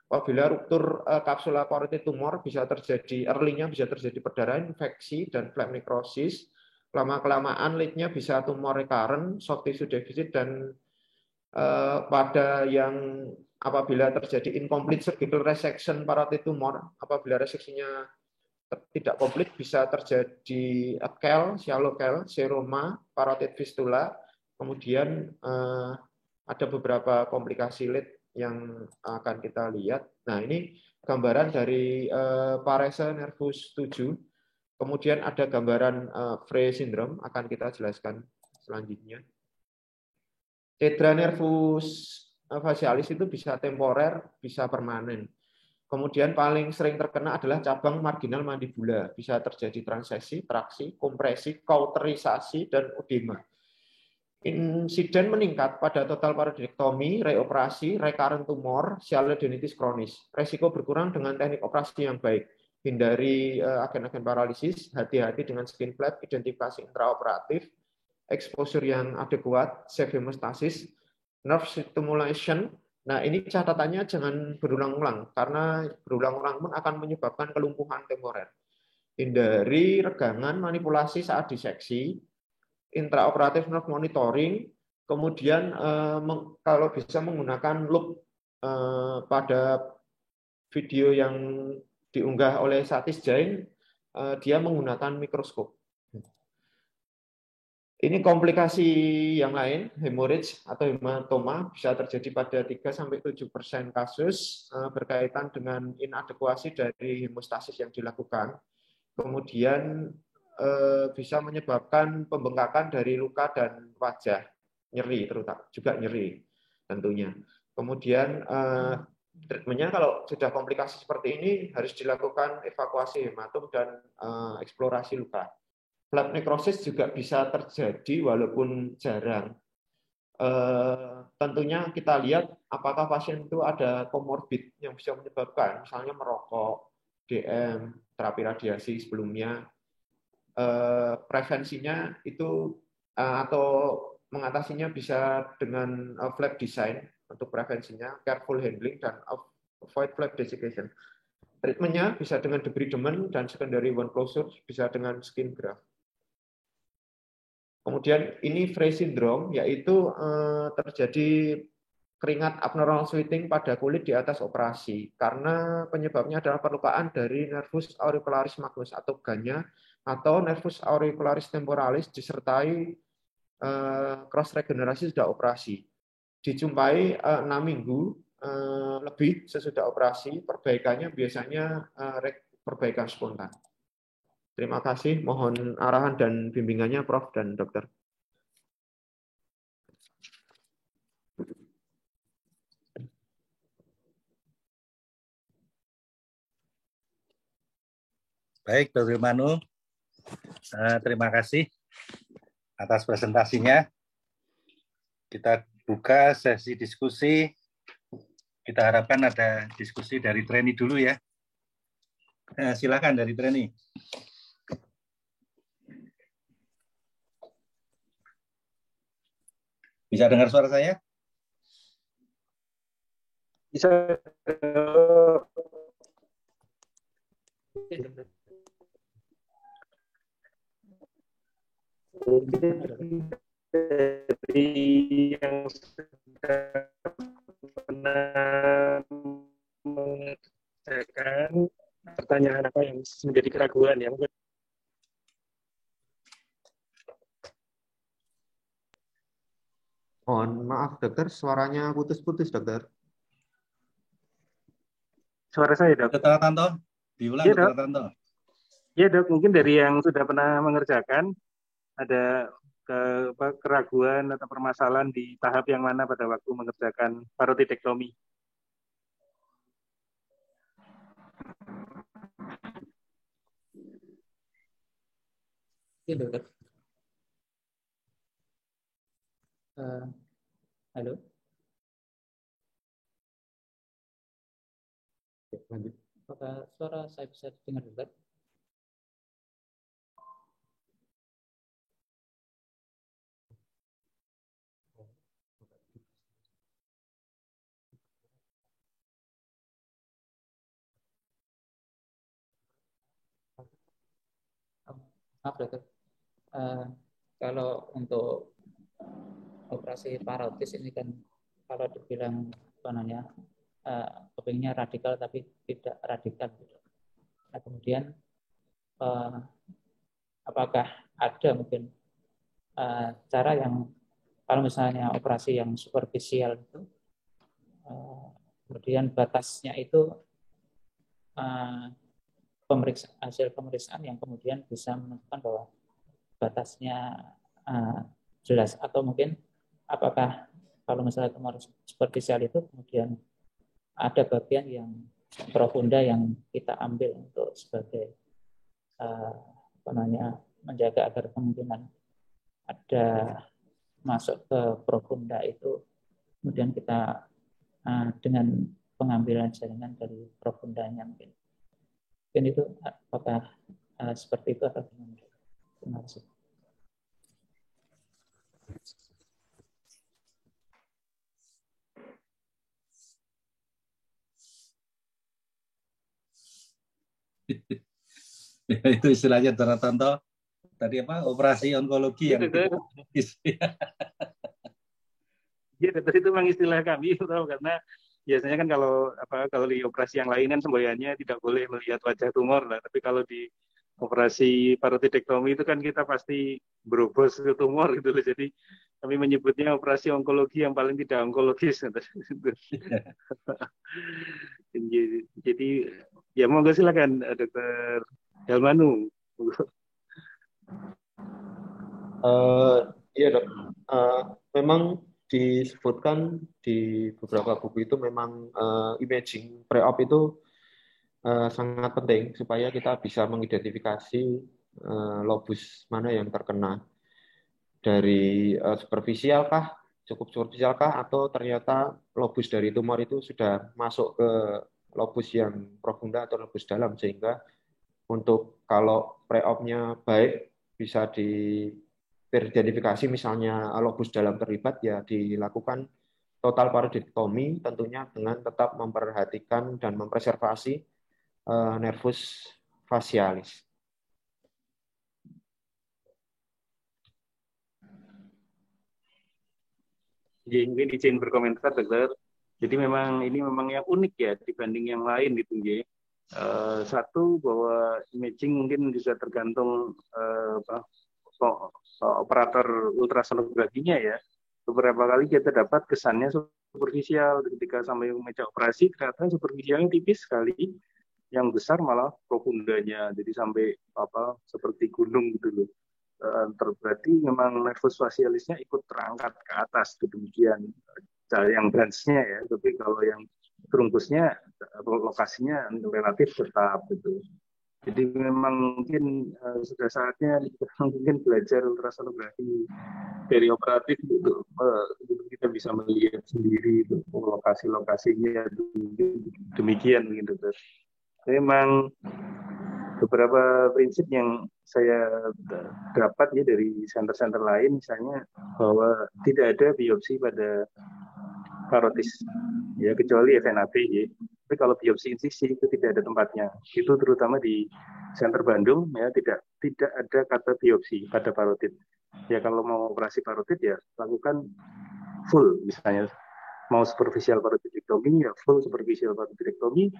Speaker 4: Apabila ruptur kapsula parotid tumor bisa terjadi, early-nya bisa terjadi perdarahan, infeksi, dan flap necrosis. Lama-kelamaan late-nya bisa tumor recurrent, soft tissue deficit, dan pada yang apabila terjadi incomplete surgical resection parotid tumor, apabila reseksinya tidak komplit bisa terjadi KEL, shallow KEL, seroma, parotid fistula, kemudian ada beberapa komplikasi late yang akan kita lihat. Nah, ini gambaran dari parese nervus 7. Kemudian ada gambaran Frey syndrome, akan kita jelaskan selanjutnya. Cedera nervus facialis itu bisa temporer, bisa permanen. Kemudian paling sering terkena adalah cabang marginal mandibula. Bisa terjadi transesi, traksi, kompresi, kauterisasi, dan edema. Insiden meningkat pada total parodonektomi, reoperasi, recurrent tumor, sialodenitis kronis. Resiko berkurang dengan teknik operasi yang baik. Hindari agen-agen paralisis, hati-hati dengan skin flap, identifikasi intraoperatif, exposure yang adekuat, safe hemostasis, nerve stimulation. Nah, ini catatannya jangan berulang-ulang, karena berulang-ulang pun akan menyebabkan kelumpuhan temporer. Hindari regangan manipulasi saat diseksi, intraoperatif nerve monitoring, kemudian kalau bisa menggunakan loop pada video yang diunggah oleh Satish Jain, dia menggunakan mikroskop. Ini komplikasi yang lain, hemorrhage atau hematoma bisa terjadi pada 3-7% kasus berkaitan dengan inadekuasi dari hemostasis yang dilakukan. Kemudian bisa menyebabkan pembengkakan dari luka dan wajah, nyeri terutama, juga nyeri tentunya. Kemudian treatmentnya kalau sudah komplikasi seperti ini harus dilakukan evakuasi hematom dan eksplorasi luka. Blood necrosis juga bisa terjadi walaupun jarang. Tentunya kita lihat apakah pasien itu ada komorbid yang bisa menyebabkan, misalnya merokok, DM, terapi radiasi sebelumnya. Prevensinya itu atau mengatasinya bisa dengan flap design untuk prevensinya, careful handling, dan avoid flap desiccation. Treatmentnya bisa dengan debridement dan secondary wound closure, bisa dengan skin graft. Kemudian ini Frey syndrome, yaitu terjadi keringat abnormal sweating pada kulit di atas operasi karena penyebabnya adalah perlukaan dari nervus auricularis magnus atau GANnya atau nervus auricularis temporalis disertai cross regenerasi sudah operasi. Dijumpai 6 minggu lebih sesudah operasi, perbaikannya biasanya perbaikan spontan. Terima kasih, mohon arahan dan bimbingannya Prof. dan Dokter.
Speaker 2: Baik, Dr. Manu, terima kasih atas presentasinya. Kita buka sesi diskusi. Kita harapkan ada diskusi dari trainee dulu ya. Silakan dari trainee. Bisa dengar suara saya?
Speaker 1: Bisa. Dari yang sudah pernah mengerjakan pertanyaan apa yang menjadi keraguan yang
Speaker 4: Mohon maaf, Dokter, suaranya putus-putus, Dokter.
Speaker 1: suara saya, Dok.
Speaker 2: Dr. Tanto, diulang,
Speaker 1: Ya,
Speaker 2: Dr.
Speaker 1: Dok.
Speaker 2: Tanto.
Speaker 1: Ya, Dok, mungkin dari yang sudah pernah mengerjakan ada keraguan atau permasalahan di tahap yang mana pada waktu mengerjakan parotitektomi.
Speaker 5: Ya, Dokter. Halo.
Speaker 4: Lanjut.
Speaker 5: Apakah suara saya bisa dengar, Dokter? Maaf, Dokter. Kalau untuk operasi parotis ini kan kalau dibilang apa namanya kepingnya radikal tapi tidak radikal. Nah, kemudian apakah ada mungkin cara yang kalau misalnya operasi yang superficial itu kemudian batasnya itu hasil pemeriksaan yang kemudian bisa menentukan bahwa batasnya jelas, atau mungkin apakah kalau misalnya tumor superficial itu kemudian ada bagian yang profunda yang kita ambil untuk sebagai menjaga agar kemungkinan ada masuk ke profunda itu kemudian kita dengan pengambilan jaringan dari profundanya mungkin itu apakah seperti itu atau gimana? Terima kasih.
Speaker 2: Itu istilahnya Dr. Tonto tadi apa? Operasi onkologi yang
Speaker 1: Iya, dokter, itu memang istilah kami tahu, karena biasanya kan kalau di operasi yang lain kan semboyannya tidak boleh melihat wajah tumor lah, tapi kalau di operasi parotidektomi itu kan kita pasti berobos ke tumor gitu loh. Jadi kami menyebutnya operasi onkologi yang paling tidak onkologis. Jadi ya monggo silakan Dokter Helmanu.
Speaker 4: Iya dok, memang disebutkan di beberapa buku itu memang imaging pre-op itu sangat penting supaya kita bisa mengidentifikasi lobus mana yang terkena dari superficial kah, cukup superficial kah, atau ternyata lobus dari tumor itu sudah masuk ke lobus yang profunda atau lobus dalam, sehingga untuk kalau pre-op-nya baik bisa diidentifikasi misalnya lobus dalam terlibat, ya dilakukan total parodektomi tentunya dengan tetap memperhatikan dan mempreservasi nervus facialis.
Speaker 1: Jadi mungkin izin berkomentar dokter. Jadi ini memang yang unik ya dibanding yang lain gitu ya. Satu, bahwa imaging mungkin bisa tergantung operator ultrasonografinya ya. Beberapa kali kita dapat kesannya superficial ketika sampai meja operasi, ternyata superficialnya tipis sekali, yang besar malah profundanya, jadi sampai seperti gunung gitu loh. Berarti memang nervus facialisnya ikut terangkat ke atas demikian yang branchnya ya, tapi kalau yang trunkusnya lokasinya relatif tetap gitu. Jadi memang mungkin sudah saatnya mungkin belajar ultrasonografi perioperatif untuk kita bisa melihat sendiri itu lokasi-lokasinya demikian gitu. Memang beberapa prinsip yang saya dapat ya dari center-center lain, misalnya bahwa tidak ada biopsi pada parotis ya, kecuali FNAP ya. Tapi kalau biopsi insisi itu tidak ada tempatnya. Itu terutama di Center Bandung ya, tidak ada kata biopsi pada parotid. Ya kalau mau operasi parotid ya lakukan full, misalnya mau superficial parotidektomi ya full superficial parotidektomi,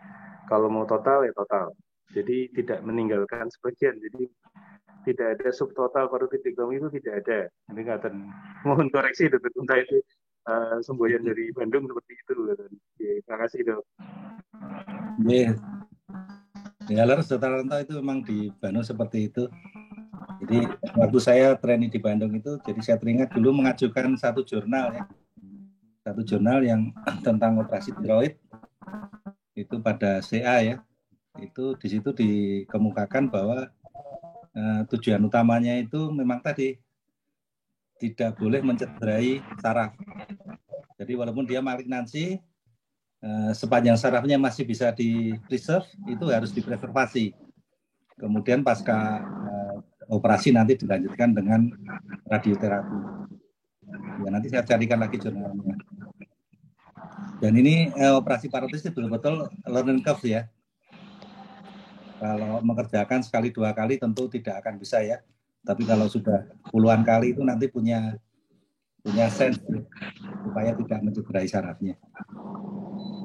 Speaker 1: kalau mau total ya total. Jadi tidak meninggalkan sebagian. Jadi tidak ada subtotal parotidektomi, itu tidak ada. Ini ngaten, mohon koreksi dokter, entah itu semboyan dari Bandung seperti itu. Terima kasih dok.
Speaker 2: Ya, harus Dr. Tonto itu memang di Bandung seperti itu. Jadi waktu saya training di Bandung itu, jadi saya teringat dulu mengajukan satu jurnal ya, satu jurnal yang tentang operasi tiroid itu pada CA ya. Itu di situ dikemukakan bahwa tujuan utamanya itu memang tadi tidak boleh mencederai saraf. Jadi walaupun dia malignansi, sepanjang sarafnya masih bisa di-preserve, itu harus dipreservasi. Kemudian pasca operasi nanti dilanjutkan dengan radioterapi. Ya, nanti saya carikan lagi jurnalnya. Dan ini operasi parotis itu betul-betul learning curve ya. Kalau mengerjakan sekali dua kali tentu tidak akan bisa ya. Tapi kalau sudah puluhan kali itu nanti punya sense supaya tidak mencederai sarafnya.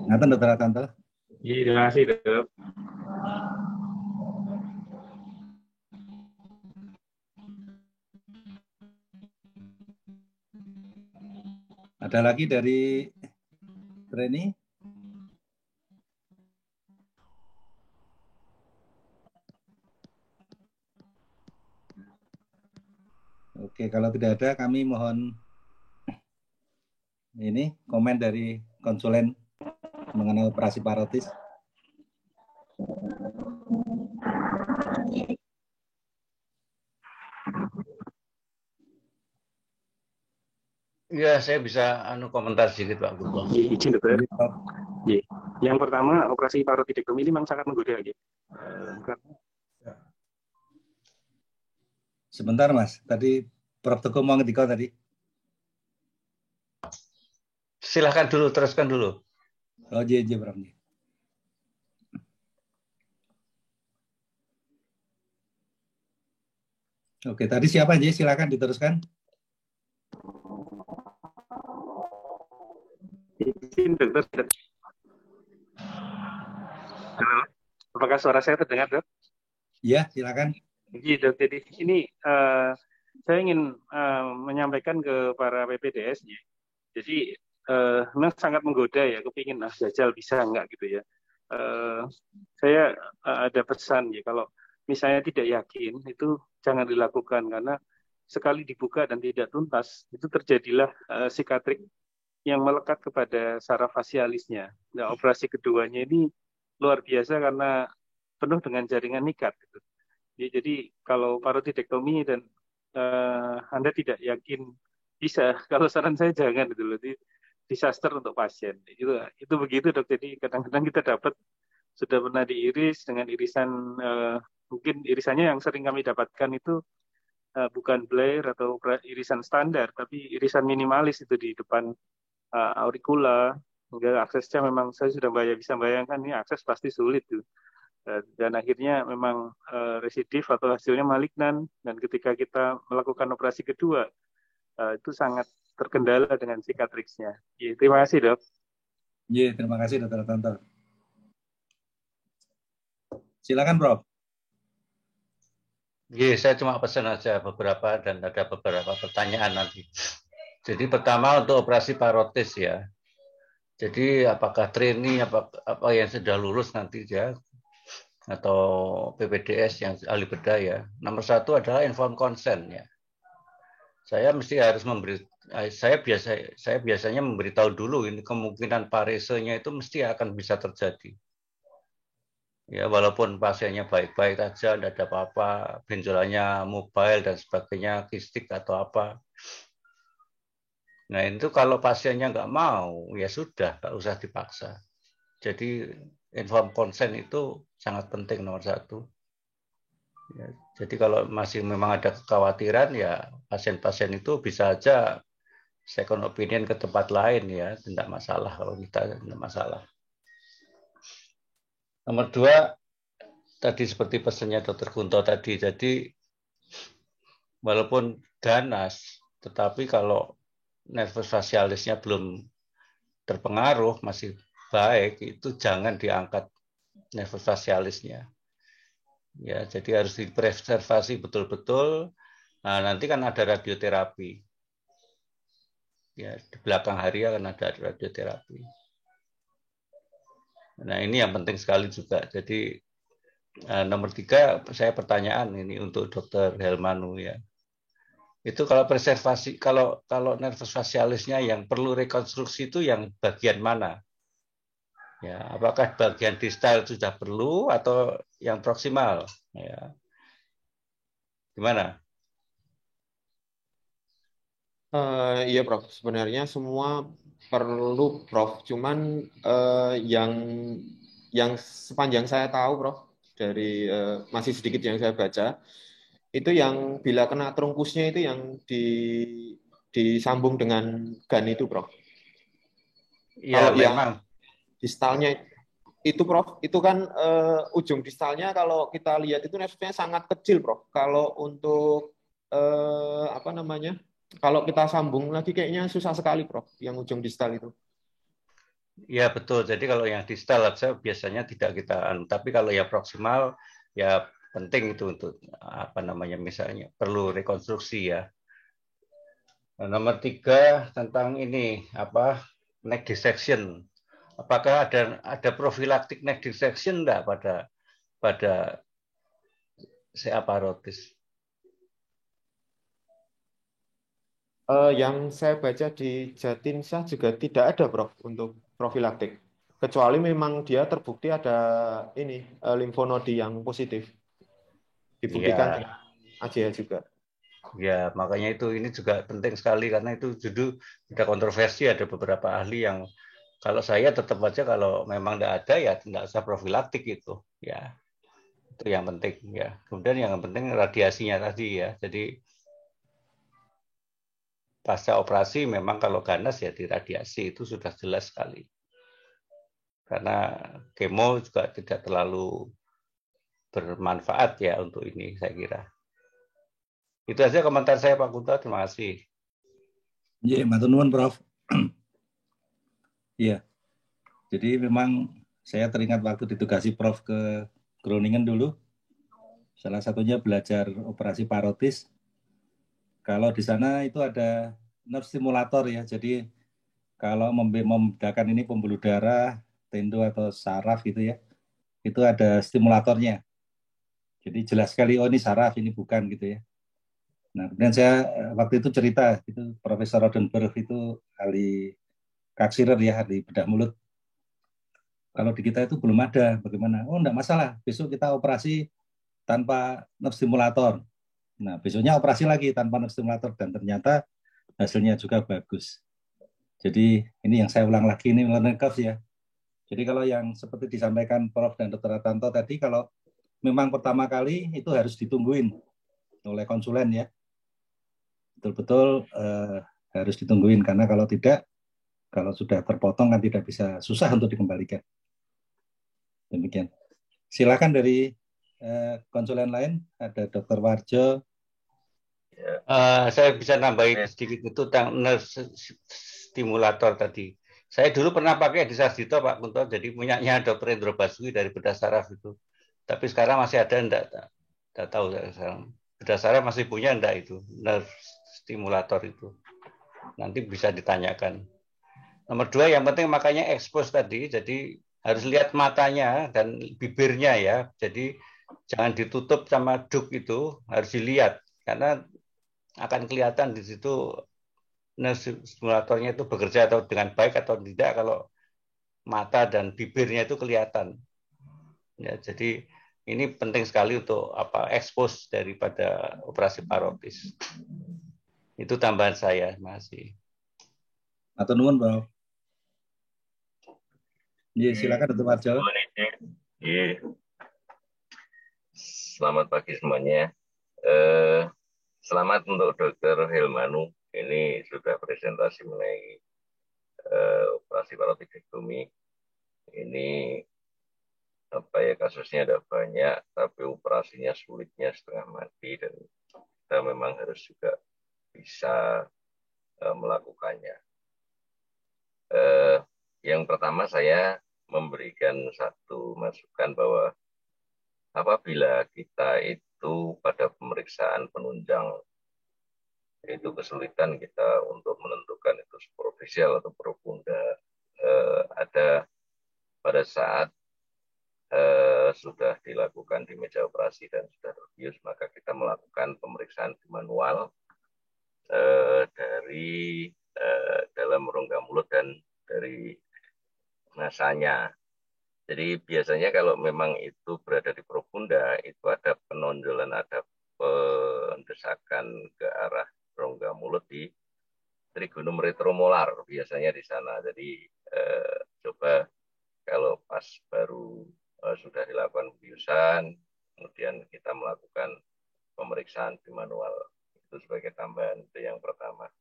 Speaker 2: Ngaten Dr. Tonto?
Speaker 1: Iya, terima kasih dok.
Speaker 2: Ada lagi dari Reni? Oke, kalau tidak ada kami mohon ini komen dari konsulen mengenai operasi parotis.
Speaker 3: Ya, saya bisa komentar sedikit Pak Gubernur.
Speaker 1: Izin dokter. Yang pertama, operasi parotidektomi ini memang sangat menggoda ya.
Speaker 2: Sebentar Mas, tadi Prof. Teguh mau ngetikau tadi.
Speaker 3: Silahkan dulu, teruskan dulu.
Speaker 2: Oh, iya Prof. Oke, tadi siapa aja? Silakan diteruskan.
Speaker 1: Izin dokter. Halo, apakah suara saya terdengar dok?
Speaker 2: Ya, silakan.
Speaker 1: Iya dok, jadi ini saya ingin menyampaikan ke para PPDS ya. Jadi memang sangat menggoda ya, kepingin jajal bisa enggak gitu ya. Saya ada pesan ya, kalau misalnya tidak yakin itu jangan dilakukan karena sekali dibuka dan tidak tuntas itu terjadilah sikatrik yang melekat kepada saraf fasialisnya. Nah, operasi keduanya ini luar biasa karena penuh dengan jaringan nikat. Gitu. Jadi kalau paroidektomi dan Anda tidak yakin bisa, kalau saran saya jangan gitu loh. Disaster untuk pasien. Itu begitu dok. Jadi kadang-kadang kita dapat sudah pernah diiris dengan irisan mungkin irisannya yang sering kami dapatkan itu bukan Blair atau irisan standar, tapi irisan minimalis itu di depan auricula. Hingga aksesnya memang saya sudah bisa bayangkan ini akses pasti sulit tuh. Dan akhirnya memang residif atau hasilnya malignan, dan ketika kita melakukan operasi kedua itu sangat terkendala dengan cicatrixnya. Ya, terima kasih dok.
Speaker 2: Ya, terima kasih Dr. Tonton. Silakan Prof.
Speaker 3: Iya, saya cuma pesan aja beberapa dan ada beberapa pertanyaan nanti. Jadi pertama untuk operasi parotis ya. Jadi apakah trainee apa yang sudah lulus nanti ya atau PPDS yang ahli bedah ya. Nomor satu adalah informed consent ya. Saya mesti harus saya biasanya memberitahu dulu ini kemungkinan paresenya itu mesti akan bisa terjadi. Ya, walaupun pasiennya baik-baik saja, tidak ada apa-apa, benjolannya mobile dan sebagainya, kistik atau apa. Nah, itu kalau pasiennya nggak mau, ya sudah, nggak usah dipaksa. Jadi, informed consent itu sangat penting nomor satu. Ya, jadi kalau masih memang ada kekhawatiran, ya pasien-pasien itu bisa aja second opinion ke tempat lain ya, tidak masalah kalau kita tidak masalah. Nomor dua, tadi seperti pesannya Dr. Kunto tadi, jadi walaupun ganas, tetapi kalau nervus facialisnya belum terpengaruh, masih baik, itu jangan diangkat nervus facialisnya. Ya, jadi harus dipreservasi betul-betul. Nah, nanti kan ada radioterapi. Ya, di belakang hari akan ada radioterapi. Nah, ini yang penting sekali juga. Jadi nomor 3, saya pertanyaan ini untuk Dr. Helmanu ya. Itu kalau preservasi, kalau nervus facialisnya yang perlu rekonstruksi itu yang bagian mana? Ya, apakah bagian distal sudah perlu atau yang proksimal? Ya. Gimana?
Speaker 4: Iya, Prof. Sebenarnya semua perlu, Prof. Cuman yang sepanjang saya tahu, Prof, dari masih sedikit yang saya baca, itu yang bila kena trungkusnya itu yang disambung dengan GAN itu, Prof.
Speaker 3: Ya,
Speaker 4: Kalau yang
Speaker 3: memang.
Speaker 4: distalnya itu, Prof, itu kan ujung distalnya kalau kita lihat itu nervnya sangat kecil, Prof. Kalau untuk apa namanya? Kalau kita sambung lagi kayaknya susah sekali, Prof, yang ujung distal itu.
Speaker 3: Ya, betul. Jadi kalau yang distal saja biasanya tidak kita tapi kalau yang proksimal ya penting itu untuk apa namanya misalnya perlu rekonstruksi ya. Nah, nomor 3 tentang ini apa neck dissection. Apakah ada profilaktik neck dissection enggak pada CA parotis?
Speaker 4: Yang saya baca di Jatinsyah juga tidak ada, Prof, untuk profilaktik. Kecuali memang dia terbukti ada ini limfonodi yang positif. Dibuktikan
Speaker 3: Iya,
Speaker 4: dengan AJH juga.
Speaker 3: ya makanya ini juga penting sekali karena itu judul ada kontroversi, ada beberapa ahli yang kalau saya tetap aja kalau memang tidak ada ya tidak usah profilaktik itu ya. Itu yang penting ya. Kemudian yang penting radiasinya tadi ya. Jadi pasca operasi memang kalau ganas ya diradiasi itu sudah jelas sekali. Karena kemo juga tidak terlalu bermanfaat ya untuk ini saya kira. Itu aja komentar saya Pak Kunto, terima kasih.
Speaker 2: Iya, matur nuwun Prof. Iya. Jadi memang saya teringat waktu ditugasi Prof ke Groningen dulu. Salah satunya belajar operasi parotis. Kalau di sana itu ada nerve stimulator ya. Jadi kalau membedakan ini pembuluh darah, tendo atau saraf gitu ya, itu ada stimulatornya. Jadi jelas sekali, oh ini saraf, ini bukan gitu ya. Nah, kemudian saya waktu itu cerita, itu Profesor Rodenberg itu ahli kaksirer ya, ahli bedah mulut. Kalau di kita itu belum ada, bagaimana? Oh, enggak masalah, besok kita operasi tanpa nerve stimulator. Nah, besoknya operasi lagi tanpa nerve stimulator, dan ternyata hasilnya juga bagus. Jadi ini yang saya ulang lagi, ini learning curve ya. Jadi kalau yang seperti disampaikan Prof. dan Dr. Ratanto tadi, kalau memang pertama kali itu harus ditungguin oleh konsulen ya. Betul-betul harus ditungguin, karena kalau tidak, kalau sudah terpotong kan tidak bisa, susah untuk dikembalikan. Demikian. Silakan dari konsulen lain, ada Dr. Warjo.
Speaker 3: Saya bisa nambahin sedikit itu tentang nerve stimulator tadi. Saya dulu pernah pakai di Sarjito Pak Kunto, jadi punyanya Dr. Endro Baswi dari bedah saraf itu. Tapi sekarang masih ada enggak tahu sekarang. Bedah saraf masih punya enggak itu nerve stimulator itu. Nanti bisa ditanyakan. Nomor 2 yang penting makanya expose tadi, jadi harus lihat matanya dan bibirnya ya. Jadi jangan ditutup sama duk itu, harus dilihat karena akan kelihatan di situ nerve stimulatornya itu bekerja atau dengan baik atau tidak kalau mata dan bibirnya itu kelihatan. Ya, jadi ini penting sekali untuk expose daripada operasi parotis. Itu tambahan saya, masih.
Speaker 2: Atau nuwun, Bro. Iya, silakan Dr. Warjo.
Speaker 6: Iya. Selamat pagi semuanya. Selamat untuk Dr. Helmanu. Ini sudah presentasi mengenai operasi parotikektomi. Ini kasusnya ada banyak, tapi operasinya sulitnya setengah mati, dan kita memang harus juga bisa melakukannya. Yang pertama saya memberikan satu masukan bahwa apabila kita itu pada pemeriksaan penunjang itu kesulitan kita untuk menentukan itu superficial atau profunda, ada pada saat sudah dilakukan di meja operasi dan sudah terbius, maka kita melakukan pemeriksaan manual dari dalam rongga mulut dan dari nasanya. Jadi biasanya kalau memang itu berada di profunda, itu ada penonjolan, ada pendesakan ke arah rongga mulut di trigonum retromolar biasanya di sana. Jadi coba kalau pas baru sudah dilakukan biusan, kemudian kita melakukan pemeriksaan di manual, itu sebagai tambahan. Itu yang pertama.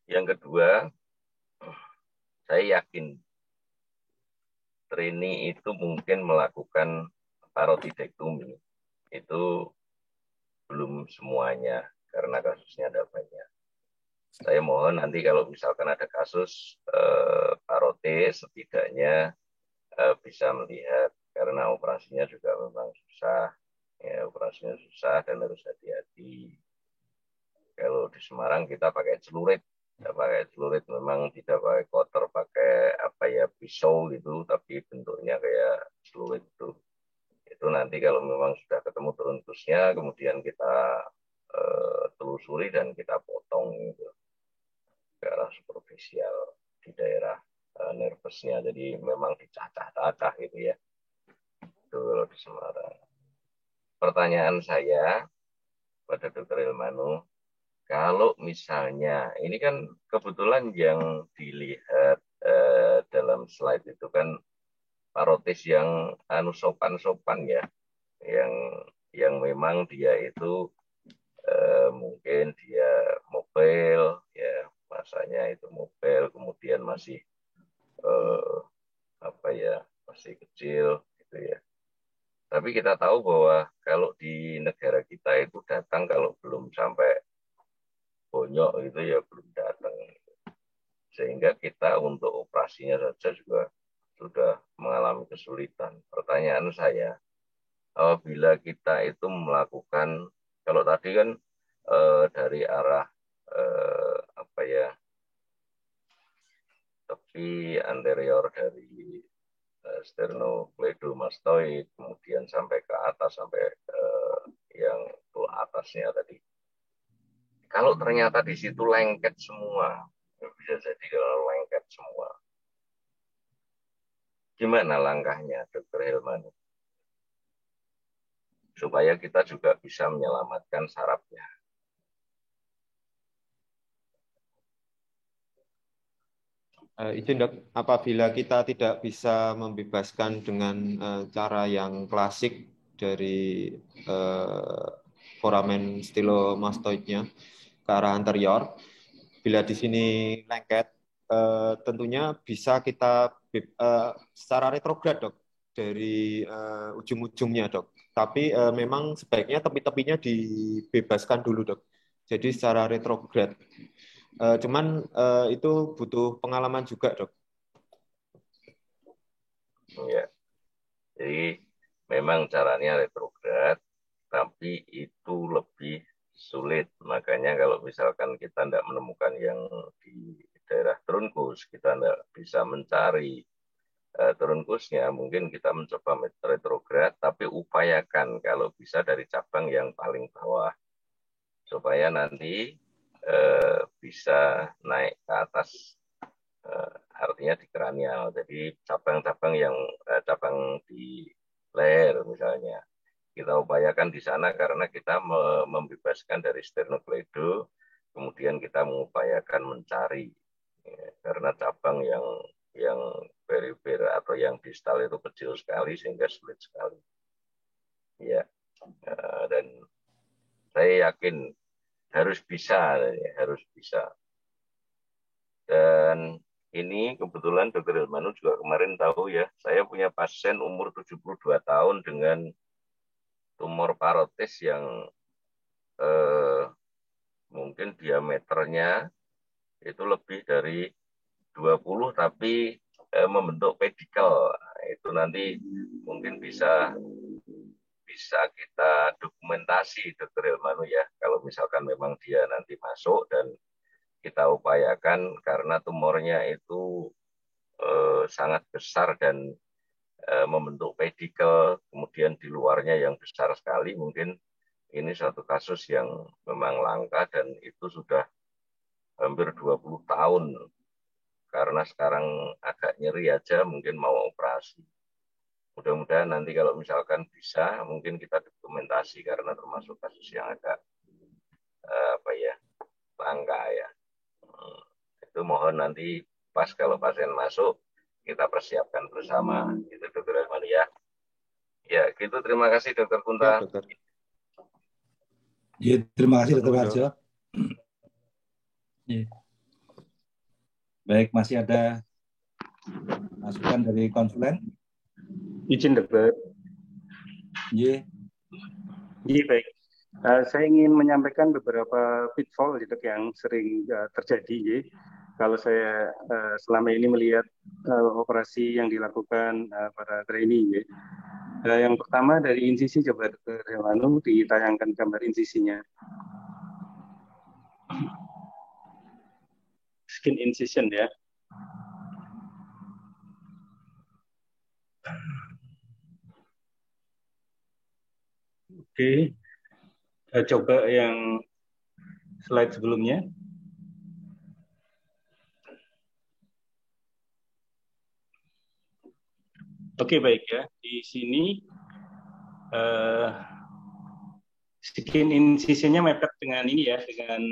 Speaker 6: Yang kedua, saya yakin trainee itu mungkin melakukan parotidektomi. Itu belum semuanya, karena kasusnya ada banyak. Saya mohon nanti kalau misalkan ada kasus parotis, setidaknya bisa melihat, karena operasinya juga memang susah. Ya, operasinya susah dan harus hati-hati. Kalau di Semarang kita pakai celurit. Ya, pakai celurit, memang tidak pakai kotor, pakai pisau gitu, tapi bentuknya kayak celurit itu. Itu nanti kalau memang sudah ketemu truntusnya, kemudian kita telusuri dan kita potong gitu, ke arah superficial di daerah nervusnya. Jadi memang dicacah-cacah gitu ya. Itu kalau di Semarang. Pertanyaan saya pada Dr. Ilmanu, kalau misalnya ini kan kebetulan yang dilihat dalam slide itu kan parotis yang sopan-sopan ya, yang memang dia itu mungkin dia mobile ya, masanya itu mobile, kemudian masih masih kecil gitu ya. Tapi kita tahu bahwa kalau di negara kita itu datang kalau operasinya saja juga sudah mengalami kesulitan. Pertanyaan saya, apabila kita itu melakukan, kalau tadi kan dari arah tepi anterior dari sternocleidomastoid, kemudian sampai ke atas, sampai yang tulang atasnya tadi. Kalau ternyata di situ lengket semua, bisa jadi kalau lengket semua, gimana langkahnya, Dr. Hilman? Supaya kita juga bisa menyelamatkan sarafnya.
Speaker 4: Izin dok, apabila kita tidak bisa membebaskan dengan cara yang klasik dari foramen stylomastoidnya ke arah anterior, bila di sini lengket, tentunya bisa kita secara retrograd dok, dari ujung-ujungnya dok. Tapi memang sebaiknya tepi-tepinya dibebaskan dulu dok. Jadi secara retrograd. Cuman itu butuh pengalaman juga, dok.
Speaker 6: Ya, jadi memang caranya retrograd, tapi itu lebih sulit. Makanya kalau misalkan kita tidak menemukan yang di daerah trunkus, kita tidak bisa mencari trunkusnya, mungkin kita mencoba retrograd, tapi upayakan kalau bisa dari cabang yang paling bawah, supaya nanti bisa naik ke atas, artinya di kranial. Jadi cabang-cabang yang cabang di leher misalnya, kita upayakan di sana karena kita membebaskan dari sternocleido, kemudian kita mengupayakan mencari, karena cabang yang perifer atau yang distal itu kecil sekali sehingga sulit sekali. Ya, dan saya yakin harus bisa. Dan ini kebetulan Dr. Hilmanu juga kemarin tahu ya, saya punya pasien umur 72 tahun dengan tumor parotis yang mungkin diameternya itu lebih dari 20 tapi membentuk pedikel. Itu nanti mungkin bisa kita dokumentasi, Dr. Hilmanu ya, kalau misalkan memang dia nanti masuk, dan kita upayakan karena tumornya itu sangat besar dan membentuk pedikel, kemudian di luarnya yang besar sekali, mungkin ini suatu kasus yang memang langka dan itu sudah hampir 20 tahun, karena sekarang agak nyeri aja mungkin mau operasi. Mudah-mudahan nanti kalau misalkan bisa, mungkin kita dokumentasi karena termasuk kasus yang agak langka ya. Itu mohon nanti pas kalau pasien masuk kita persiapkan bersama. Itu Dr. Hilman ya. Ya, gitu. Terima kasih Dr. Kunta.
Speaker 4: Ya, dokter.
Speaker 2: Ya, terima kasih Dr. Harjo. Ya. Baik, masih ada masukan dari konsulen?
Speaker 1: Izin dokter.
Speaker 2: Iya.
Speaker 1: Iya baik. Saya ingin menyampaikan beberapa pitfall gitu yang sering terjadi. Ya. Kalau saya selama ini melihat operasi yang dilakukan para trainee. Ya. Yang pertama dari insisi, coba Dr. Hilmanu ditayangkan gambar insisinya. Skin incision ya. Oke, coba yang slide sebelumnya. Oke, baik ya. Di sini skin incisionnya mepet dengan ini ya, dengan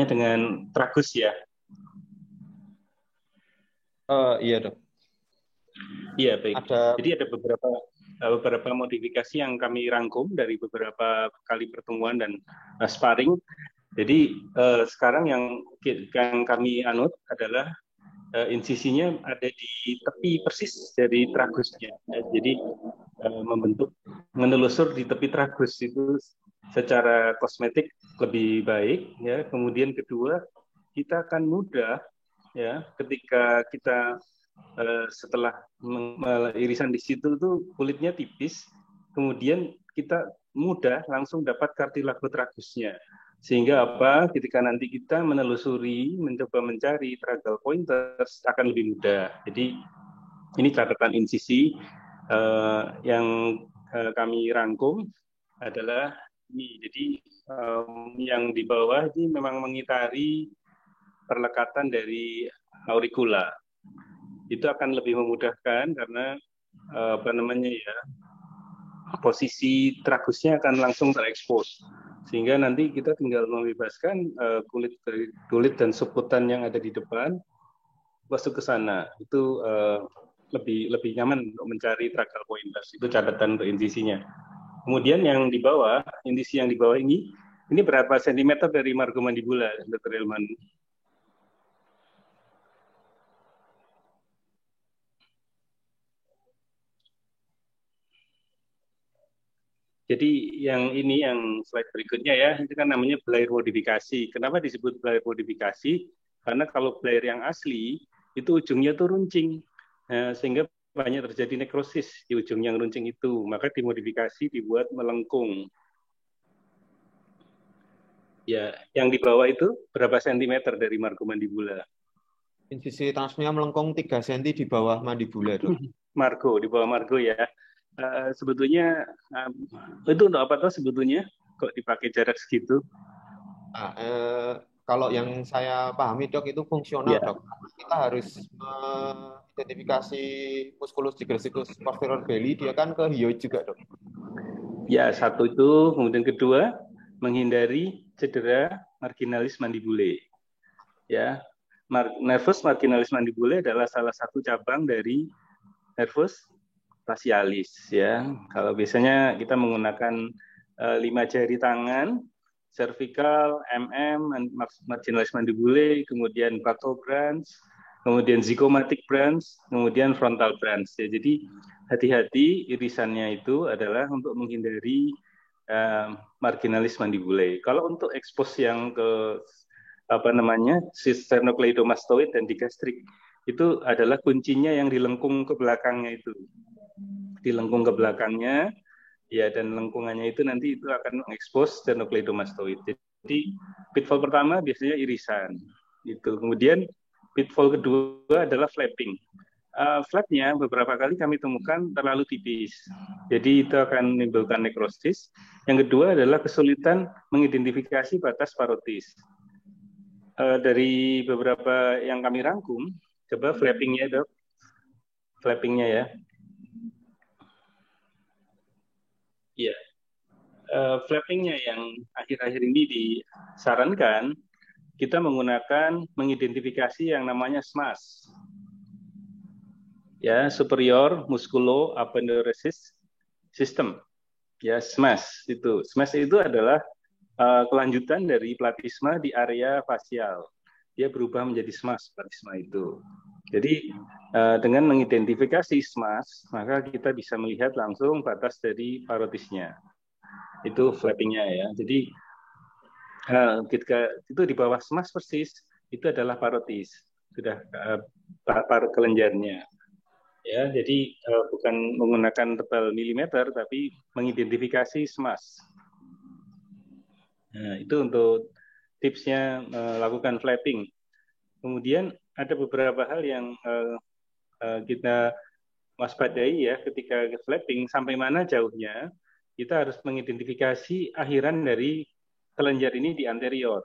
Speaker 1: dengan tragus ya.
Speaker 4: Iya dok.
Speaker 1: Iya baik. Jadi ada beberapa modifikasi yang kami rangkum dari beberapa kali pertemuan dan sparring. Jadi sekarang yang kami anut adalah insisinya ada di tepi persis dari tragusnya. Jadi menelusur di tepi tragus itu secara kosmetik lebih baik. Ya. Kemudian kedua, kita akan mudah ya, ketika kita setelah irisan di situ tuh kulitnya tipis, kemudian kita mudah langsung dapat kartilago tragusnya. Sehingga apa? Ketika nanti kita menelusuri, mencoba mencari tragal pointers akan lebih mudah. Jadi ini catatan insisi yang kami rangkum adalah ini. Jadi yang di bawah ini memang mengitari perlekatan dari auricula. Itu akan lebih memudahkan karena apa namanya ya, posisi tragusnya akan langsung terekspos, sehingga nanti kita tinggal membebaskan kulit dan suputan yang ada di depan masuk ke sana. Itu lebih nyaman untuk mencari tragal pointers. Itu catatan untuk insisinya. Kemudian yang di bawah, insisi yang di bawah ini berapa sentimeter dari margomandibula, Dr. Ilman? Jadi yang slide berikutnya ya, itu kan namanya Blair modifikasi. Kenapa disebut Blair modifikasi? Karena kalau Blair yang asli, itu ujungnya tuh runcing. Sehingga banyak terjadi nekrosis di ujung yang runcing itu. Maka dimodifikasi dibuat melengkung. Ya, yang di bawah itu berapa sentimeter dari margomandibula?
Speaker 4: Insisi transmia melengkung 3 cm di bawah mandibula, Dok.
Speaker 1: Margo, di bawah margo ya. Sebetulnya itu untuk apa tuh sebetulnya kok dipakai jarak segitu?
Speaker 4: Kalau yang saya pahami, Dok, itu fungsional, Dok. Kita harus mengidentifikasi musculus digressivus posterior belly, dia kan ke hyoid juga, Dok.
Speaker 1: Ya, satu itu. Kemudian kedua, menghindari cedera marginalis mandibulae. Ya, nervus marginalis mandibulae adalah salah satu cabang dari nervus facialis. Ya, kalau biasanya kita menggunakan 5 jari tangan, cervical, marginalis mandibulae, kemudian protuberans, kemudian zygomatic branch, kemudian frontal branch. Ya, jadi hati-hati irisannya itu adalah untuk menghindari marginalis mandibulae. Kalau untuk expose yang ke sternocleidomastoid dan digastrik, itu adalah kuncinya yang dilengkung ke belakangnya itu. Dilengkung ke belakangnya, ya, dan lengkungannya itu nanti itu akan mengekspos sternocleidomastoid. Jadi pitfall pertama biasanya irisan. Itu. Kemudian pitfall kedua adalah flapping. Flapnya beberapa kali kami temukan terlalu tipis. Jadi itu akan menimbulkan nekrosis. Yang kedua adalah kesulitan mengidentifikasi batas parotis. Dari beberapa yang kami rangkum, coba flappingnya, Dok. Flappingnya ya. Iya. Flappingnya yang akhir-akhir ini disarankan, kita mengidentifikasi yang namanya SMAS. Ya, superior musculo aponeurosis system. Ya, SMAS itu. SMAS itu adalah kelanjutan dari platisma di area facial. Dia berubah menjadi SMAS platisma itu. Jadi dengan mengidentifikasi SMAS, maka kita bisa melihat langsung batas dari parotisnya. Itu flappingnya ya. Jadi ketika itu di bawah SMAS persis, itu adalah parotis. Sudah kelenjarnya. Ya, jadi bukan menggunakan tebal milimeter, tapi mengidentifikasi SMAS. Nah, itu untuk tipsnya melakukan flapping. Kemudian ada beberapa hal yang kita waspadai ya ketika flapping, sampai mana jauhnya. Kita harus mengidentifikasi akhiran dari kelenjar ini di anterior.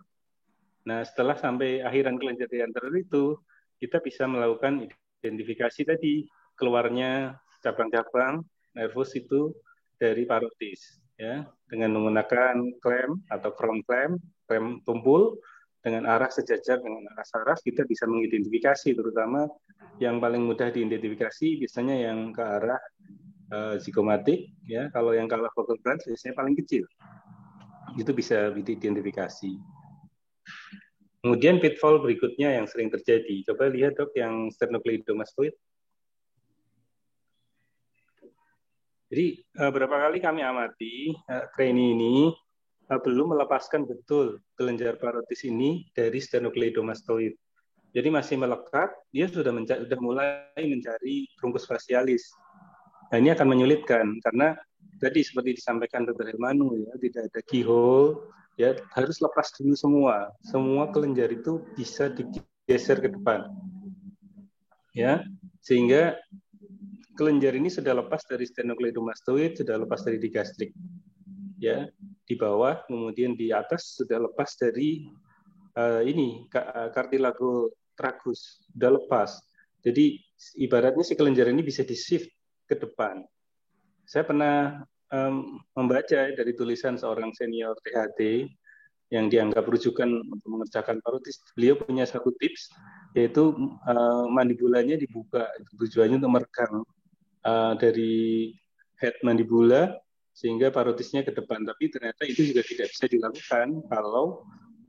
Speaker 1: Nah, setelah sampai akhiran kelenjar di anterior itu, kita bisa melakukan identifikasi tadi, keluarnya cabang-cabang nervus itu dari parotis. Ya, dengan menggunakan klem atau front klem tumpul dengan arah sejajar dengan arah saraf, kita bisa mengidentifikasi, terutama yang paling mudah diidentifikasi biasanya yang ke arah zygomatic, ya. Kalau yang ke arah focal branch biasanya paling kecil, itu bisa diidentifikasi. Kemudian pitfall berikutnya yang sering terjadi, coba lihat, Dok, yang sternocleidomastoid. Jadi berapa kali kami amati trainee ini belum melepaskan betul kelenjar parotis ini dari sternocleidomastoid. Jadi masih melekat, dia sudah mulai mencari trunkus facialis. Nah, ini akan menyulitkan karena tadi seperti disampaikan Dr. Hilmanu ya, tidak ada keyhole, ya harus lepas dulu semua. Semua kelenjar itu bisa digeser ke depan. Ya, sehingga kelenjar ini sudah lepas dari sternocleidomastoid, sudah lepas dari digastrik. Ya, di bawah, kemudian di atas sudah lepas dari cartilago tragus, sudah lepas. Jadi ibaratnya si kelenjar ini bisa di-shift ke depan. Saya pernah membaca dari tulisan seorang senior THT yang dianggap rujukan untuk mengerjakan parotis. Beliau punya satu tips, yaitu mandibulanya dibuka. Tujuannya untuk meregang dari head mandibula sehingga parotisnya ke depan. Tapi ternyata itu juga tidak bisa dilakukan kalau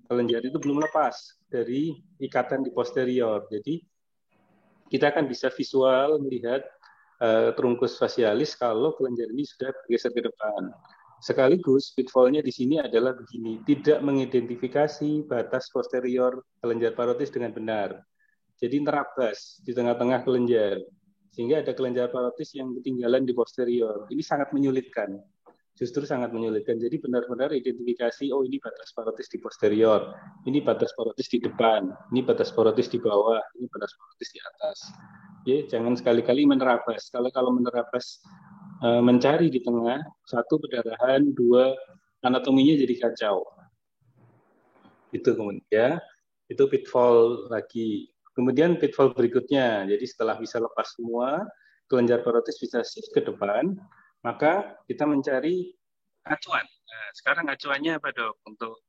Speaker 1: kelenjar itu belum lepas dari ikatan di posterior. Jadi kita akan bisa visual melihat trunkus facialis kalau kelenjar ini sudah bergeser ke depan. Sekaligus pitfall-nya di sini adalah begini, tidak mengidentifikasi batas posterior kelenjar parotis dengan benar. Jadi terabas di tengah-tengah kelenjar, sehingga ada kelenjar parotis yang ketinggalan di posterior. Ini sangat menyulitkan. Justru sangat menyulitkan. Jadi benar-benar identifikasi, oh ini batas parotis di posterior, ini batas parotis di depan, ini batas parotis di bawah, ini batas parotis di atas. Ya, jangan sekali-kali menerabas. Kalau menerabas mencari di tengah, satu perdarahan, dua anatominya jadi kacau. Itu kemudian ya, itu pitfall lagi. Kemudian pitfall berikutnya, jadi setelah bisa lepas semua, kelenjar parotis bisa shift ke depan, maka kita mencari acuan. Nah, sekarang acuannya apa dok? Untuk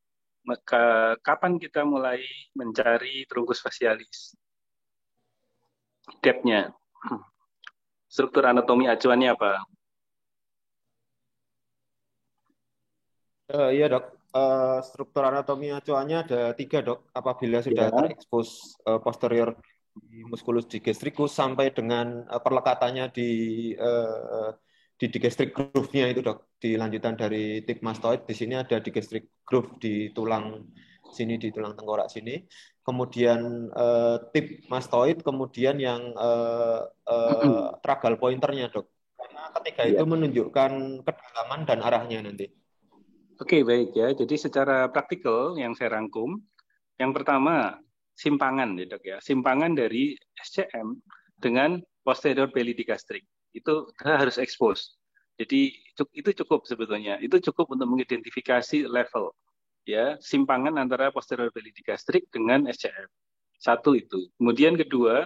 Speaker 1: kapan kita mulai mencari trunkus facialis? Depth-nya. Struktur anatomi acuannya apa?
Speaker 4: Iya dok, struktur anatomi acuannya ada 3 dok. Apabila sudah
Speaker 1: Ya.
Speaker 4: terekspos posterior di musculus digastricus sampai dengan perlekatannya di digastric groove-nya itu dok, di lanjutan dari tip mastoid. Di sini ada digastric groove di tulang sini, di tulang tengkorak sini. Kemudian tip mastoid, kemudian yang tragal pointernya dok. Karena ketiga itu menunjukkan kedalaman dan arahnya nanti.
Speaker 1: Oke, baik ya. Jadi secara praktikal yang saya rangkum, yang pertama simpangan ya dok ya. Simpangan dari SCM dengan posterior belly digastrik. Itu harus expose. Jadi itu cukup sebetulnya. Itu cukup untuk mengidentifikasi level ya, simpangan antara posterior belly digastrik dengan SCM. Satu itu. Kemudian kedua,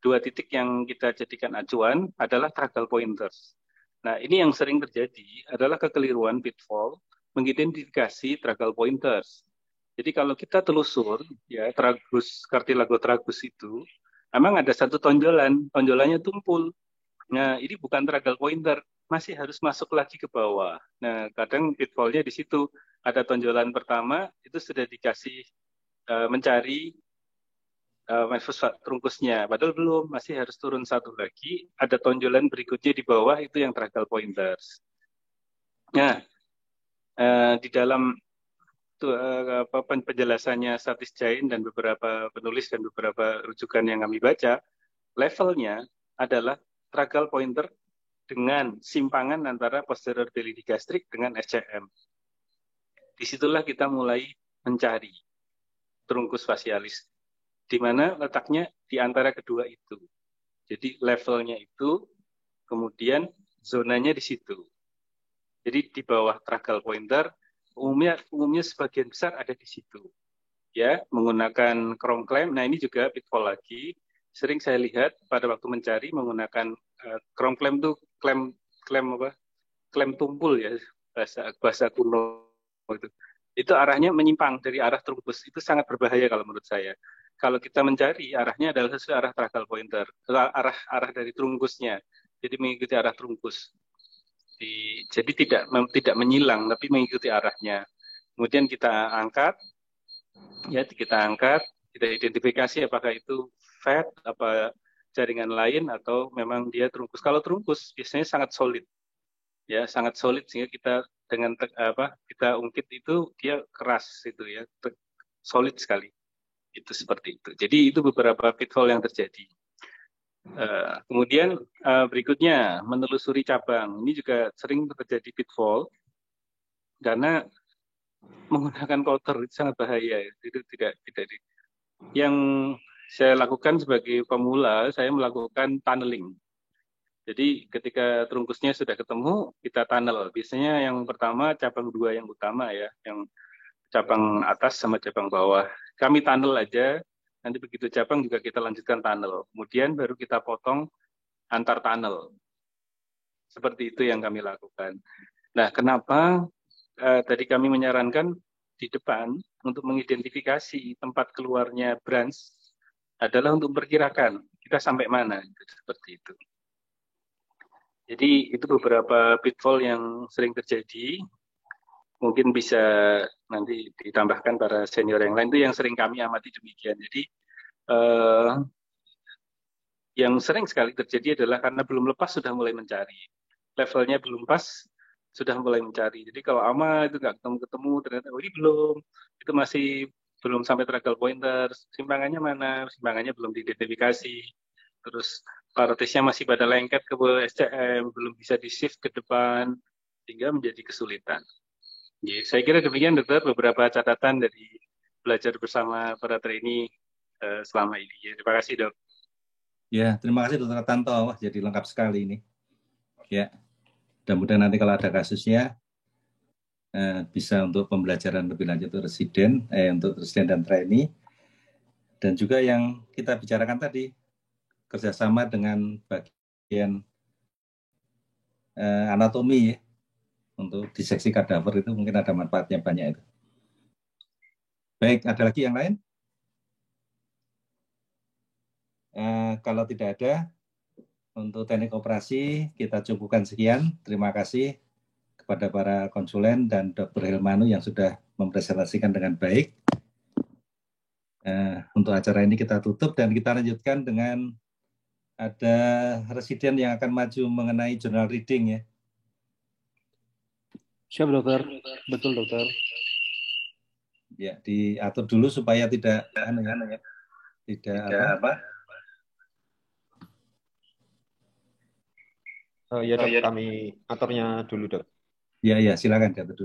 Speaker 1: dua titik yang kita jadikan acuan adalah tragal pointers. Nah, ini yang sering terjadi adalah kekeliruan pitfall mengidentifikasi tragal pointers. Jadi kalau kita telusur ya tragus cartilago tragus itu memang ada satu tonjolannya tumpul. Nah, ini bukan tragal pointer, masih harus masuk lagi ke bawah. Nah, kadang pitfall-nya di situ ada tonjolan pertama itu sudah dikasih mencari fosfat trungkusnya, padahal belum, masih harus turun satu lagi, ada tonjolan berikutnya di bawah itu yang tragal pointers. Nah, di dalam penjelasannya Satis Jain dan beberapa penulis dan beberapa rujukan yang kami baca, levelnya adalah tragal pointer dengan simpangan antara posterior belly digastrik dengan SCM. Disitulah kita mulai mencari trunkus facialis, di mana letaknya di antara kedua itu. Jadi levelnya itu, kemudian zonanya di situ. Jadi di bawah tragal pointer, umumnya sebagian besar ada di situ. Ya, menggunakan chrome clamp. Nah, ini juga pitfall lagi. Sering saya lihat pada waktu mencari menggunakan chrome clamp itu klem tumpul ya, bahasa kuno itu. Itu arahnya menyimpang dari arah trunkus. Itu sangat berbahaya kalau menurut saya. Kalau kita mencari arahnya adalah sesuai arah tragal pointer, arah dari trunkusnya. Jadi mengikuti arah trunkus. Jadi tidak menyilang, tapi mengikuti arahnya. Kemudian kita angkat, kita identifikasi apakah itu fat, apa jaringan lain, atau memang dia trunkus. Kalau trunkus biasanya sangat solid, ya sangat solid sehingga kita dengan kita ungkit itu dia keras itu ya, solid sekali. Itu seperti itu. Jadi itu beberapa pitfall yang terjadi. Kemudian berikutnya menelusuri cabang. Ini juga sering terjadi pitfall karena menggunakan counter itu sangat bahaya. Itu tidak. Yang saya lakukan sebagai pemula, saya melakukan tunneling. Jadi ketika trungkusnya sudah ketemu, kita tunnel. Biasanya yang pertama cabang 2 yang utama ya, yang cabang atas sama cabang bawah. Kami tunnel aja, nanti begitu cabang juga kita lanjutkan tunnel. Kemudian baru kita potong antar tunnel. Seperti itu yang kami lakukan. Nah, kenapa tadi kami menyarankan di depan untuk mengidentifikasi tempat keluarnya branch adalah untuk memperkirakan kita sampai mana. Seperti itu. Jadi itu beberapa pitfall yang sering terjadi. Mungkin bisa nanti ditambahkan para senior yang lain, itu yang sering kami amati demikian. Jadi yang sering sekali terjadi adalah karena belum lepas sudah mulai mencari. Levelnya belum pas, sudah mulai mencari. Jadi kalau AMA itu nggak ketemu-ketemu, ternyata ini belum, itu masih belum sampai triangle pointer, simpangannya mana, simpangannya belum diidentifikasi. Terus parotisnya masih pada lengket ke SCM, belum bisa di-shift ke depan, sehingga menjadi kesulitan. Ya, saya kira demikian, Dokter, beberapa catatan dari belajar bersama para trainee selama ini. Ya, terima kasih, Dok.
Speaker 2: Ya, terima kasih Dokter Tanto. Wah, jadi lengkap sekali ini. Ya, mudah-mudahan nanti kalau ada kasusnya bisa untuk pembelajaran lebih lanjut untuk residen dan trainee. Dan juga yang kita bicarakan tadi, kerjasama dengan bagian anatomi ya, untuk diseksi kadaver itu mungkin ada manfaatnya banyak itu. Baik, ada lagi yang lain? Kalau tidak ada, untuk teknik operasi kita cukupkan sekian. Terima kasih kepada para konsulen dan Dr. Hilmanu yang sudah mempresentasikan dengan baik. Untuk acara ini kita tutup dan kita lanjutkan dengan ada residen yang akan maju mengenai journal reading ya.
Speaker 7: Siap dokter, betul dokter.
Speaker 2: Ya, diatur dulu supaya tidak apa?
Speaker 4: Ya dok, kami aturnya dulu dok.
Speaker 2: Ya, silakan diatur dulu.